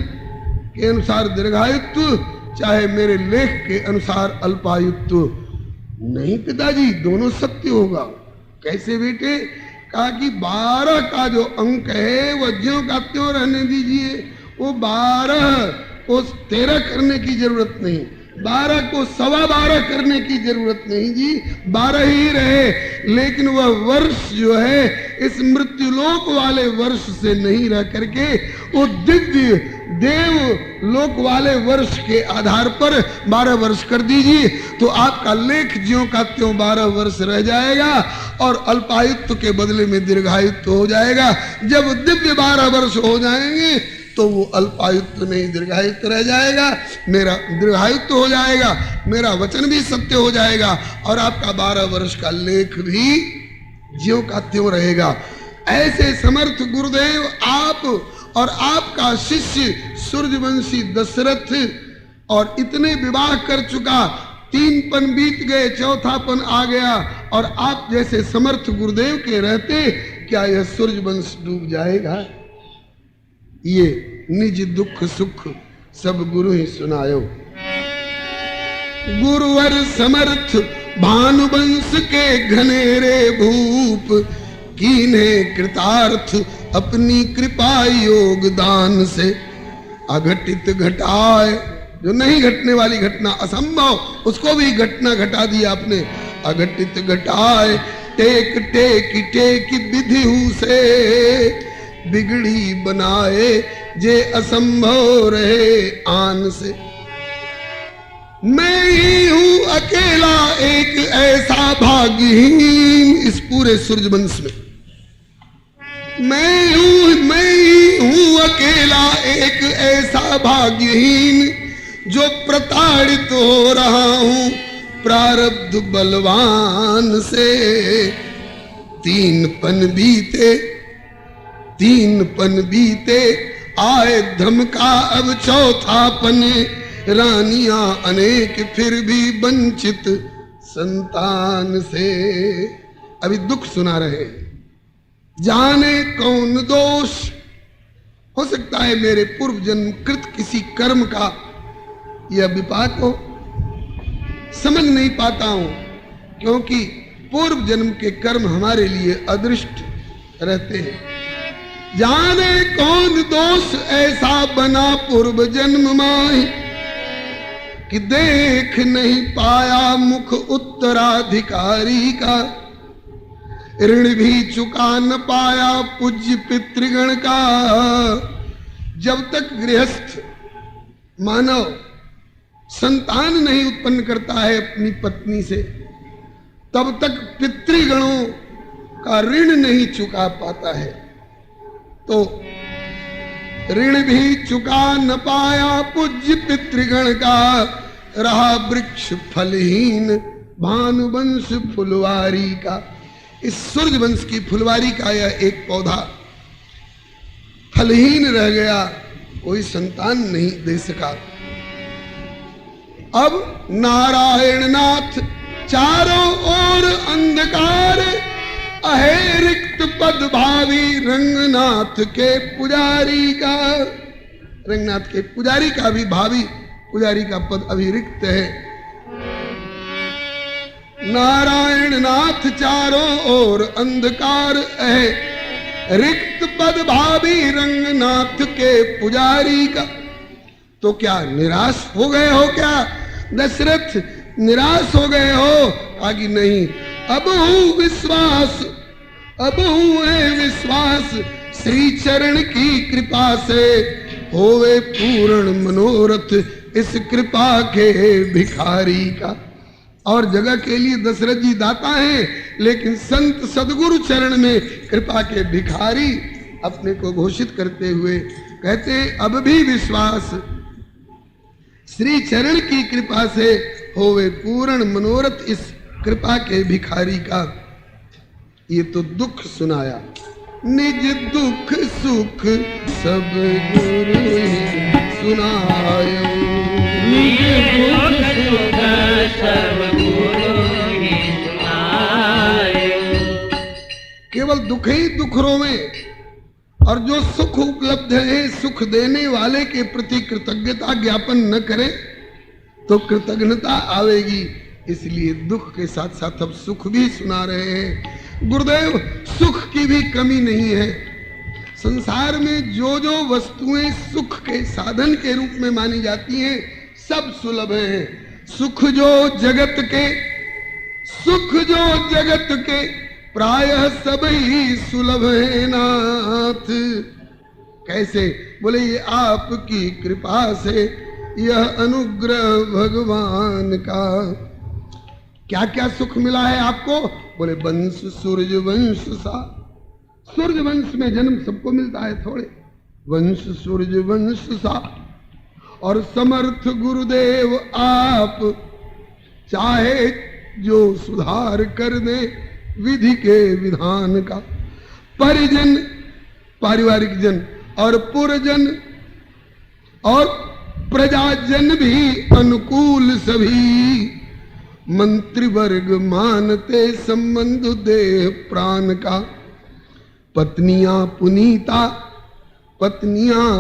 के अनुसार दीर्घायुत्व, चाहे मेरे लेख के अनुसार अल्पायुक्त। नहीं पिताजी, दोनों सत्य होगा। कैसे बेटे? कहा कि 12 का जो अंक है वह ज्यों का त्यों रहने दीजिए। वो 12 को 13 करने की जरूरत नहीं, 12 को 12.25 करने की जरूरत नहीं जी, 12 ही रहे। लेकिन वह वर्ष जो है इस मृत्युलोक वाले वर्ष से नहीं रह करके वो दिव्य देव लोक वाले वर्ष के आधार पर 12 वर्ष कर दीजिए, तो आपका लेख ज्यों का त्यों 12 वर्ष रह जाएगा और अल्पायुक्त के बदले में दीर्घायुक्त हो जाएगा। जब दिव्य 12 वर्ष हो जाएंगे तो वो अल्पायुक्त नहीं दीर्घायुक्त रह जाएगा, मेरा दीर्घायुक्त हो जाएगा, मेरा वचन भी सत्य हो जाएगा और आपका 12 वर्ष का लेख भी ज्यों का त्यों रहेगा। ऐसे समर्थ गुरुदेव आप और आपका शिष्य सूर्यवंशी दशरथ, और इतने विवाह कर चुका, 3 पन बीत गए, 4था पन आ गया, और आप जैसे समर्थ गुरुदेव के रहते क्या यह सूर्यवंश डूब जाएगा? ये निज दुख सुख सब गुरु ही सुनायो। गुरुवर समर्थ भानुवंश के घनेरे भूप, कीन्हे कृतार्थ अपनी कृपा योगदान से। अघटित घटाए, जो नहीं घटने वाली घटना, असंभव, उसको भी घटना घटा दिया आपने। अघटित घटाए टेक टेक टेक विधि से, बिगड़ी बनाए जे असंभव रहे आन से। मैं ही हूं अकेला एक ऐसा भाग्यहीन, इस पूरे सूर्यवंश में मैं ही हूं अकेला एक ऐसा भाग्यहीन, जो प्रताड़ित हो रहा हूं प्रारब्ध बलवान से। 3 पन बीते आए धमका अब 4था पन, रानियां अनेक फिर भी वंचित संतान से। अभी दुख सुना रहे, जाने कौन दोष हो सकता है, मेरे पूर्व जन्म कृत किसी कर्म का यह विपाक हो, समझ नहीं पाता हूं, क्योंकि पूर्व जन्म के कर्म हमारे लिए अदृष्ट रहते हैं। जाने कौन दोष ऐसा बना पूर्व जन्म माही, कि देख नहीं पाया मुख उत्तराधिकारी का। ऋण भी चुका न पाया पूज्य पितृगण का। जब तक गृहस्थ मानव संतान नहीं उत्पन्न करता है अपनी पत्नी से, तब तक पितृगणों का ऋण नहीं चुका पाता है। तो ऋण भी चुका न पाया पूज्य पितृगण का, रहा वृक्ष फलहीन भानुवंश फुलवारी का। इस सूर्यवंश की फुलवारी का यह एक पौधा फलहीन रह गया, कोई संतान नहीं दे सका। अब नारायण नाथ चारों ओर अंधकार, अहे रिक्त पद भावी रंगनाथ के पुजारी का। रंगनाथ के पुजारी का भी भावी पुजारी का पद अभी रिक्त है। नारायण नाथ चारों ओर अंधकार है, रिक्त पद भावी रंगनाथ के पुजारी का। तो क्या निराश हो गए हो क्या दशरथ? निराश हो गए हो? आगे नहीं, अब हूं विश्वास, अब हूं है विश्वास, श्री चरण की कृपा से होवे पूर्ण मनोरथ इस कृपा के भिखारी का। और जगह के लिए दशरथ जी दाता हैं, लेकिन संत सदगुरु चरण में कृपा के भिखारी अपने को घोषित करते हुए कहते हैं, अब भी विश्वास श्री चरण की कृपा से होवे पूर्ण मनोरथ इस कृपा के भिखारी का। ये तो दुख सुनाया, निज दुख सुख सब गुरु ही सुनायो। निज दुख सुख सब गुरु ही सुनायो। केवल दुख ही दुख रोवे, और जो सुख उपलब्ध है सुख देने वाले के प्रति कृतज्ञता ज्ञापन न करे तो कृतज्ञता आवेगी। इसलिए दुख के साथ साथ अब सुख भी सुना रहे हैं। गुरुदेव, सुख की भी कमी नहीं है। संसार में जो जो वस्तुएं सुख के साधन के रूप में मानी जाती हैं, सब सुलभ हैं। सुख जो जगत के प्रायः सब ही सुलभ है नाथ। कैसे? बोले ये आपकी कृपा से, यह अनुग्रह भगवान का। क्या क्या सुख मिला है आपको? बोले वंश सूर्य वंश सा। सूर्य वंश में जन्म सबको मिलता है थोड़े। वंश सूर्य वंश सा और समर्थ गुरुदेव आप, चाहे जो सुधार कर दे विधि के विधान का। परिजन, पारिवारिक जन और पुरजन और प्रजाजन भी अनुकूल सभी। मंत्रिवर्ग मानते संबंध देह प्राण का। पत्नियां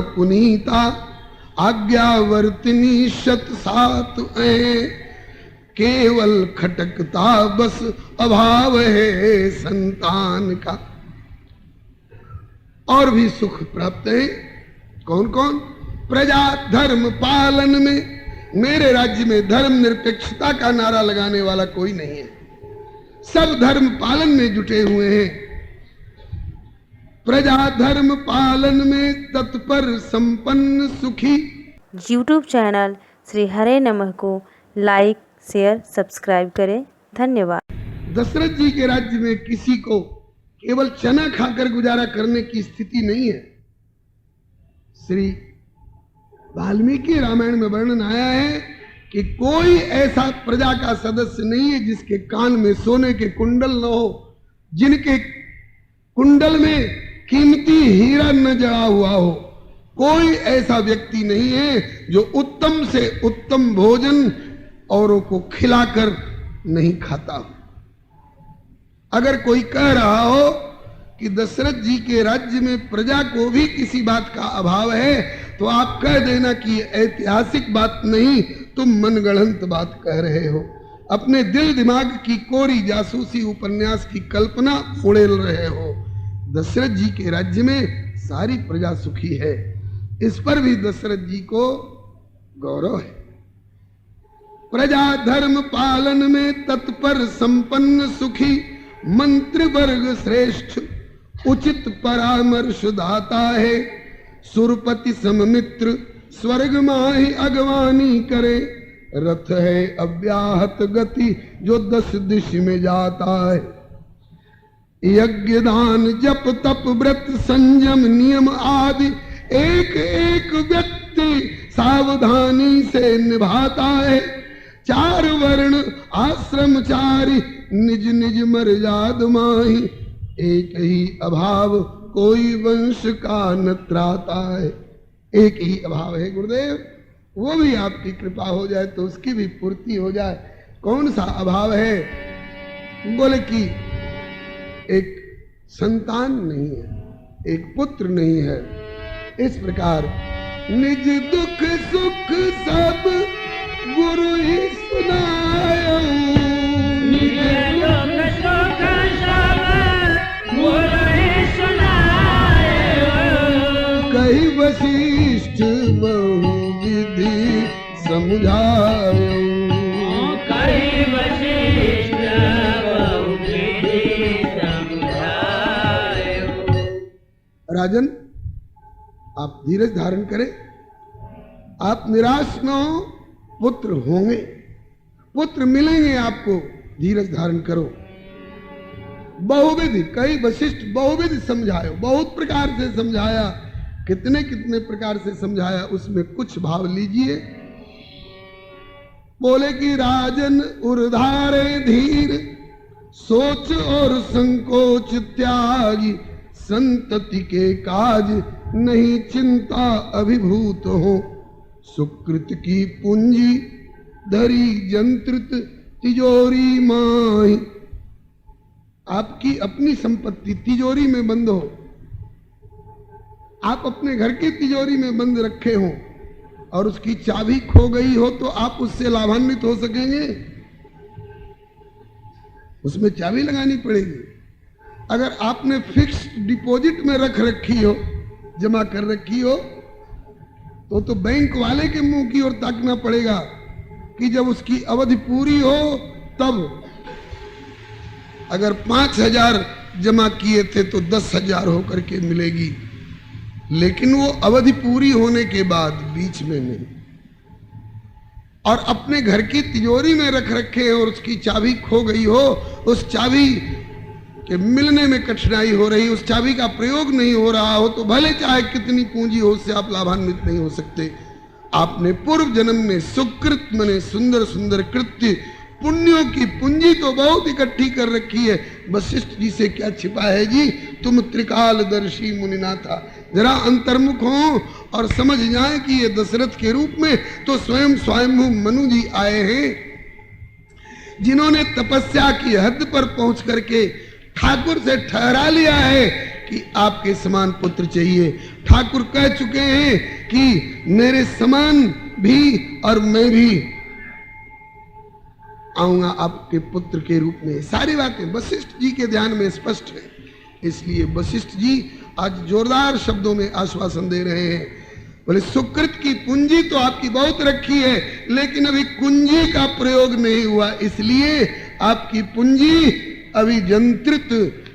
पुनीता आज्ञावर्तिनी शत सात हैं। केवल खटकता बस अभाव है संतान का। और भी सुख प्राप्त है। कौन कौन? प्रजा धर्म पालन में। मेरे राज्य में धर्म निरपेक्षता का नारा लगाने वाला कोई नहीं है। सब धर्म पालन में जुटे हुए हैं। प्रजा धर्म पालन में तत्पर संपन्न सुखी। YouTube चैनल श्री हरे नमः को लाइक शेयर सब्सक्राइब करें। धन्यवाद। दशरथ जी के राज्य में किसी को केवल चना खाकर गुजारा करने की स्थिति नहीं है। श्री वाल्मीकि रामायण में वर्णन आया है कि कोई ऐसा प्रजा का सदस्य नहीं है जिसके कान में सोने के कुंडल न हो, जिनके कुंडल में कीमती हीरा न जड़ा हुआ हो। कोई ऐसा व्यक्ति नहीं है जो उत्तम से उत्तम भोजन औरों को खिलाकर नहीं खाता हो। अगर कोई कह रहा हो कि दशरथ जी के राज्य में प्रजा को भी किसी बात का अभाव है, तो आप कह देना कि ऐतिहासिक बात नहीं, तुम मनगढ़ंत बात कह रहे हो। अपने दिल दिमाग की कोरी जासूसी उपन्यास की कल्पना उड़ेल रहे हो। दशरथ जी के राज्य में सारी प्रजा सुखी है, इस पर भी दशरथ जी को गौरव है। प्रजा धर्म पालन में तत्पर संपन्न सुखी। मंत्री वर्ग श्रेष्ठ उचित परामर्श दाता है। सुरपति सममित्र स्वर्ग माही अगवानी करे। रथ है अव्याहत गति जो 10 दिश में जाता है। यज्ञ दान जप तप व्रत संयम नियम आदि एक एक व्यक्ति सावधानी से निभाता है। 4 वर्ण आश्रमचारी निज निज मर्याद माही। एक ही अभाव कोई वंश का न त्राता है। एक ही अभाव है गुरुदेव, वो भी आपकी कृपा हो जाए तो उसकी भी पूर्ति हो जाए। कौन सा अभाव है? बोले कि एक संतान नहीं है, एक पुत्र नहीं है। इस प्रकार निज दुख सुख सब गुरु ही सुनायो। निज दुख सुख सब गुरु ही सुनायो। कही वशिष्ठ बहु विधि समझायो। कही वशिष्ठ बहु विधि समझायो। राजन, आप धीरज धारण करें, आप निराश न हो। पुत्र होंगे, पुत्र मिलेंगे आपको। धीरज धारण करो। बहुविधि, कई वशिष्ठ बहुविधि समझायो, बहुत प्रकार से समझाया। कितने कितने प्रकार से समझाया, उसमें कुछ भाव लीजिए। बोले कि राजन उर्धारे धीर सोच और संकोच त्यागी। संतति के काज नहीं चिंता अभिभूत हो। सुकृत की पूंजी धरी जंत्रित तिजोरी माही। आपकी अपनी संपत्ति तिजोरी में बंद हो, आप अपने घर की तिजोरी में बंद रखे हो, और उसकी चाबी खो गई हो तो आप उससे लाभान्वित हो सकेंगे? उसमें चाबी लगानी पड़ेगी। अगर आपने फिक्स्ड डिपॉजिट में रख रखी हो, जमा कर रखी हो, तो बैंक वाले के मुंह की ओर ताकना पड़ेगा कि जब उसकी अवधि पूरी हो तब। अगर 5,000 जमा किए थे तो 10,000 होकर के मिलेगी, लेकिन वो अवधि पूरी होने के बाद, बीच में नहीं। और अपने घर की तिजोरी में रख रखे हैं और उसकी चाबी खो गई हो, उस चाबी के मिलने में कठिनाई हो रही, उस चाबी का प्रयोग नहीं हो रहा हो, तो भले चाहे कितनी पूंजी हो, उससे आप लाभान्वित नहीं हो सकते। आपने पूर्व जन्म में सुकृत मने सुंदर सुंदर कृत्य, पुण्यों की पूंजी तो बहुत इकट्ठी कर रखी है। वशिष्ठ जी से क्या छिपा है जी? तुम त्रिकालदर्शी मुनिनाथा, जरा अंतर्मुख हो और समझ जाए कि ये दशरथ के रूप में तो स्वयं स्वयंभू मनु जी आए हैं, जिन्होंने तपस्या की हद पर पहुंच करके ठाकुर से ठहरा लिया है कि आपके समान पुत्र चाहिए। ठाकुर कह चुके हैं कि मेरे समान भी और मैं भी आऊंगा आपके पुत्र के रूप में। सारी बातें वशिष्ठ जी के ध्यान में स्पष्ट है, इसलिए वशिष्ठ जी आज जोरदार शब्दों में आश्वासन दे रहे हैं। बोले सुकृत की पूंजी तो आपकी बहुत रखी है, लेकिन अभी कुंजी का प्रयोग नहीं हुआ, इसलिए आपकी पूंजी अभी जंत्रित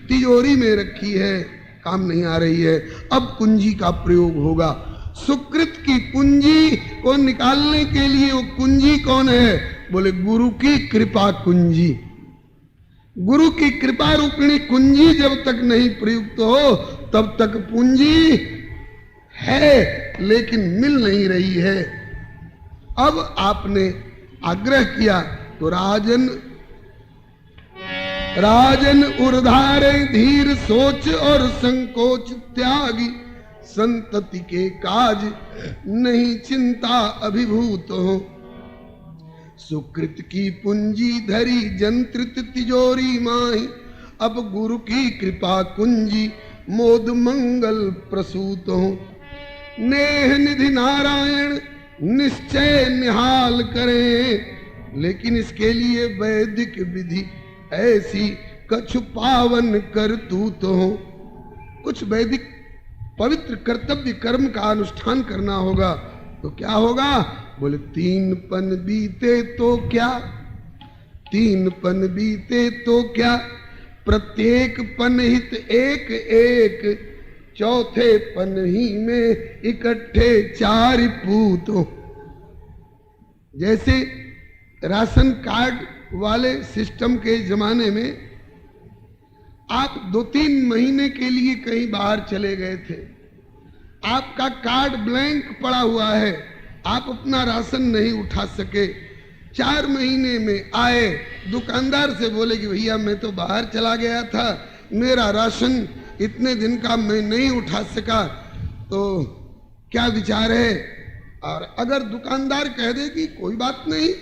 तिजोरी में रखी है, काम नहीं आ रही है। अब कुंजी का प्रयोग होगा। सुकृत की पूंजी को निकालने के लिए वो कुंजी कौन है? बोले गुरु की कृपा कुंजी। गुरु की कृपा रूपिणी कुंजी जब तक नहीं प्रयुक्त हो तब तक पूंजी है, लेकिन मिल नहीं रही है। अब आपने आग्रह किया तो राजन उर्धारे धीर सोच और संकोच त्यागी, संतति के काज नहीं चिंता अभिभूत हो। सुकृत की पूंजी धरी जंत्रित तिजोरी माही, अब गुरु की कृपा कुंजी मोद मंगल प्रसूत हो। नेह निधि नारायण निश्चय निहाल करें, लेकिन इसके लिए वैदिक विधि ऐसी कछु पावन करतूत हो। कुछ वैदिक पवित्र कर्तव्य कर्म का अनुष्ठान करना होगा। तो क्या होगा? बोले 3 पन बीते तो क्या, 3 पन बीते तो क्या, प्रत्येक पन हित एक एक, चौथे पन ही में इकट्ठे 4 पूत हो। जैसे राशन कार्ड वाले सिस्टम के जमाने में आप 2-3 महीने के लिए कहीं बाहर चले गए थे, आपका कार्ड ब्लैंक पड़ा हुआ है, आप अपना राशन नहीं उठा सके। 4 महीने में आए, दुकानदार से बोले कि भैया मैं तो बाहर चला गया था, मेरा राशन इतने दिन का मैं नहीं उठा सका, तो क्या विचार है? और अगर दुकानदार कह दे कि कोई बात नहीं,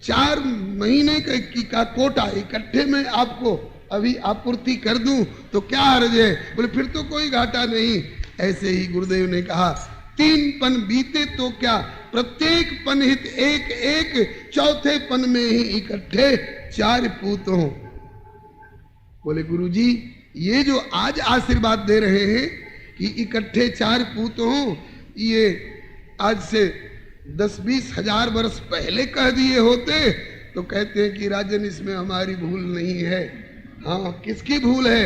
4 महीने का कोटा इकट्ठे में आपको अभी आपूर्ति कर दूं तो क्या हर्ज है? बोले फिर तो कोई घाटा नहीं। ऐसे ही गुरुदेव ने कहा 3 पन बीते तो क्या, प्रत्येक पन हित एक एक, चौथे पन में ही इकट्ठे 4 पूत हो। बोले गुरुजी ये जो आज आशीर्वाद दे रहे हैं कि इकट्ठे 4 पूत हो, ये आज से 10-20 हजार वर्ष पहले कह दिए होते तो कहते हैं कि राजन इसमें हमारी भूल नहीं है। हाँ, किसकी भूल है?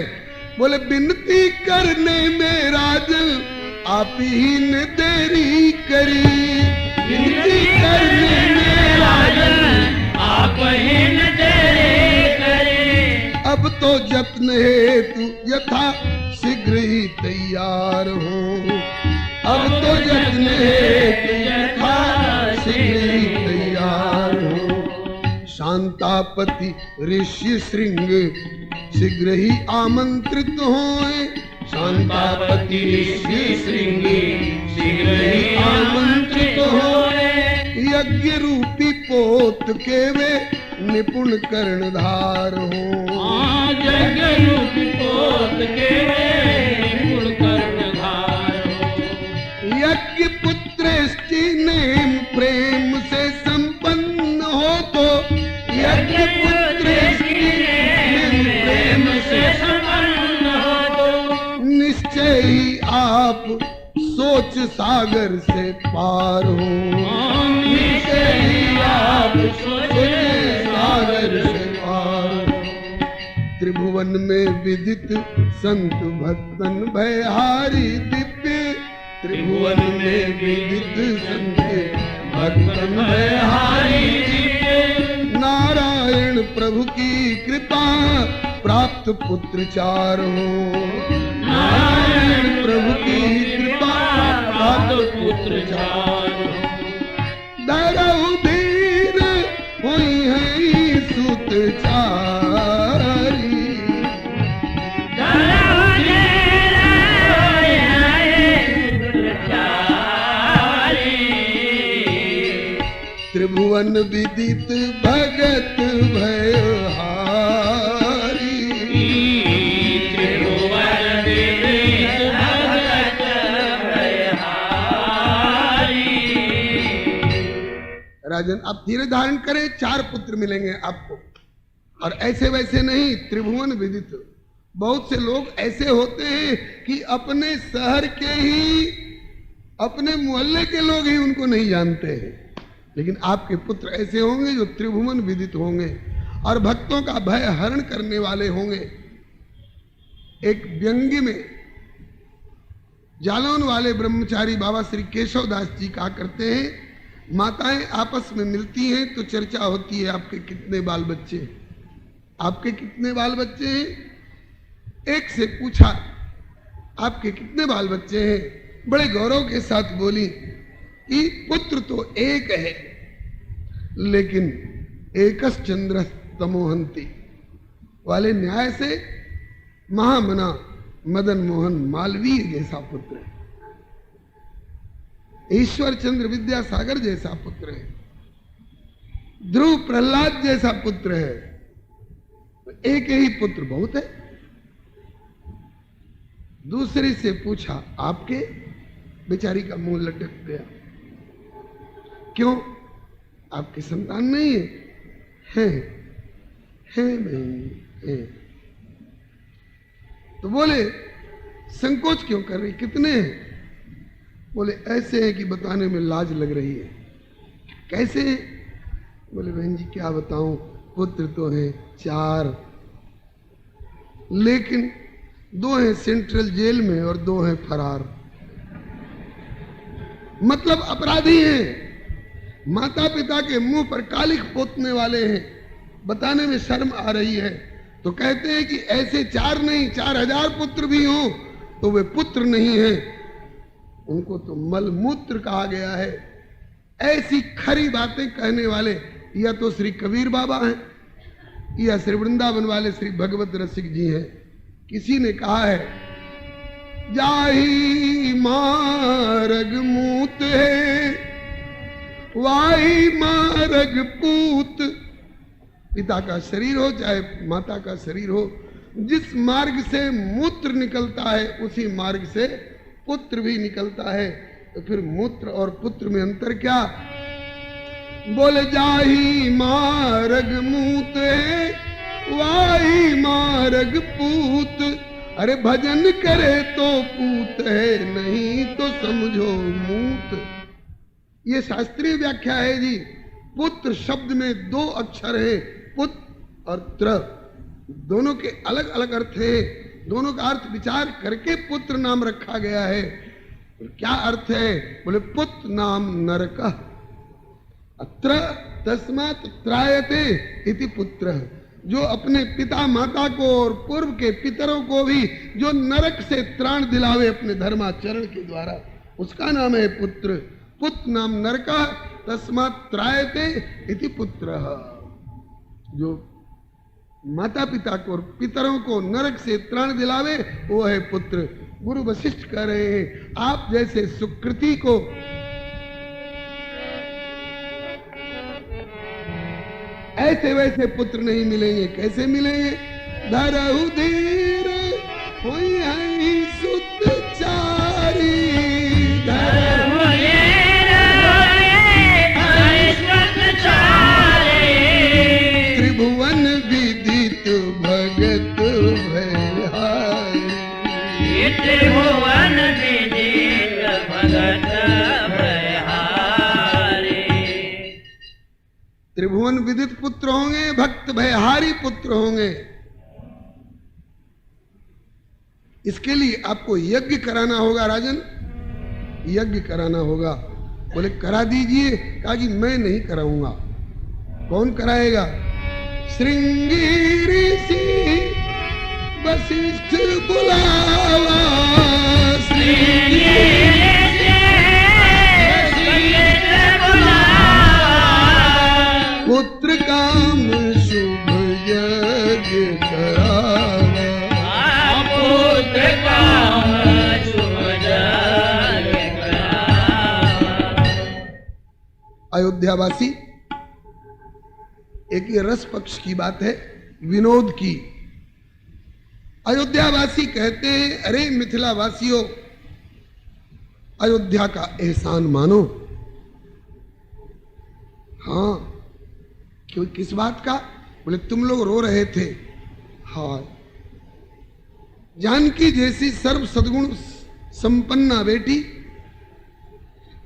बोले विनती करने में राजन आप ही ने देरी करी, विनती करने में राजन आप ही ने देरी करी। अब तो जत्न हेतु यथा शीघ्र ही तैयार हो, अब तो जत्न हेतु यथा शीघ्र ही तैयार हो। शांतापति ऋषि श्रृंग शीघ्र ही आमंत्रित होए, शांतापति ऋषि श्रृंग शीघ्र ही आमंत्रित होए। यज्ञ रूपी पोत के वे निपुण कर्णधार हो, यज्ञ रूपी पोत के वे निपुण कर्णधार हो। यज्ञ पुत्र नेम सोच सागर से पार हो। मीठे आप सोच सागर से पार हो। त्रिभुवन में विदित संत भक्तन भयहारी दिव्य। त्रिभुवन में विदित संत भक्तन भयहारी दिव्य। नारायण प्रभु की कृपा प्राप्त पुत्र चार हो। नारायण प्रभु की कृपा प्राप्त पुत्र चार हो। धरऊ धीर हुई है सुत चारी। त्रिभुवन विदित भगत भयहारी। त्रिभुवन विदित भगत भयहारी। राजन, आप धीरे धारण करें, 4 पुत्र मिलेंगे आपको, और ऐसे वैसे नहीं, त्रिभुवन विदित। बहुत से लोग ऐसे होते हैं कि अपने शहर के ही, अपने मोहल्ले के लोग ही उनको नहीं जानते हैं, लेकिन आपके पुत्र ऐसे होंगे जो त्रिभुवन विदित होंगे और भक्तों का भय हरण करने वाले होंगे। एक व्यंग्य में जालौन वाले ब्रह्मचारी बाबा श्री केशव दास जी कहा करते हैं, माताएं आपस में मिलती हैं तो चर्चा होती है, आपके कितने बाल बच्चे हैं, आपके कितने बाल बच्चे हैं। एक से पूछा, आपके कितने बाल बच्चे हैं? बड़े गौरव के साथ बोली कि पुत्र तो एक है, लेकिन एकस चंद्र तमोहंती वाले न्याय से महामना मदन मोहन मालवीय जैसा पुत्र है, ईश्वर चंद्र विद्यासागर जैसा पुत्र है, ध्रुव प्रहलाद जैसा पुत्र है। एक ही पुत्र बहुत है। दूसरे से पूछा, आपके? बेचारी का मुंह लटक गया। क्यों? आपकी संतान नहीं है? है नहीं है। तो बोले, संकोच क्यों कर रही, कितने हैं? बोले, ऐसे है कि बताने में लाज लग रही है। कैसे? बोले, बहन जी क्या बताऊं, पुत्र तो हैं 4, लेकिन 2 हैं सेंट्रल जेल में और 2 हैं फरार, मतलब अपराधी हैं, माता पिता के मुंह पर कालिख पोतने वाले हैं। बताने में शर्म आ रही है। तो कहते हैं कि ऐसे 4 नहीं, 4000 पुत्र भी हों तो वे पुत्र नहीं हैं, उनको तो मलमूत्र कहा गया है। ऐसी खरी बातें कहने वाले या तो श्री कबीर बाबा हैं या श्री वृंदावन वाले श्री भगवत रसिक जी हैं। किसी ने कहा है, जाही मारग मूत है, वाही मारग पूत। पिता का शरीर हो चाहे माता का शरीर हो, जिस मार्ग से मूत्र निकलता है उसी मार्ग से पुत्र भी निकलता है। तो फिर मूत्र और पुत्र में अंतर क्या? बोले, जाही मारग मूत है, वाही मारग पूत। अरे भजन करे तो पूत है, नहीं तो समझो मूत। ये शास्त्रीय व्याख्या है जी। पुत्र शब्द में 2 अक्षर है, पुत और त्र, दोनों के अलग अलग अर्थ है। दोनों का अर्थ विचार करके पुत्र नाम रखा गया है। क्या अर्थ है? बोले, पुत नाम नरकः, अत्र तस्मात् त्रायते इति पुत्र। जो अपने पिता माता को और पूर्व के पितरों को भी जो नरक से त्राण दिलावे अपने धर्माचरण के द्वारा, उसका नाम है पुत्र। पुत्र नाम नरकः तस्मात् त्रायते इति पुत्रः। जो माता पिता को और पितरों को नरक से त्राण दिलावे वो है पुत्र। गुरु वशिष्ठ कह रहे हैं, आप जैसे सुकृति को ऐसे वैसे पुत्र नहीं मिलेंगे। कैसे मिलेंगे? धरहु धीर हुई है सुत चारी। धरहु धीर हुई सुत चारी। त्रिभुवन विदित भगत भयहारी। त्रिभुवन विदित भगत भयहारी। त्रिभुवन विदित पुत्र होंगे, भक्त भयहारी पुत्र होंगे। इसके लिए आपको यज्ञ कराना होगा राजन, यज्ञ कराना होगा। बोले करा दीजिए। कहा कि मैं नहीं कराऊंगा। कौन कराएगा? श्रृंगी ऋषि वशिष्ठ बुलावा, श्रृंगी पुत्र काम शुभ यज्ञ करावा, पुत्र काम शुभ यज्ञ करावा। अयोध्यावासी, एक ये रस पक्ष की बात है, विनोद की। अयोध्यावासी कहते हैं, अरे मिथिला वासियों, अयोध्या का एहसान मानो। हाँ, क्यों, किस बात का? बोले तुम लोग रो रहे थे। हाँ, जानकी जैसी सर्व सद्गुण संपन्ना बेटी,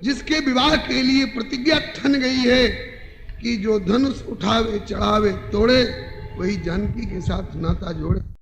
जिसके विवाह के लिए प्रतिज्ञा ठन गई है कि जो धनुष उठावे चढ़ावे तोड़े, वही जानकी के साथ नाता जोड़े।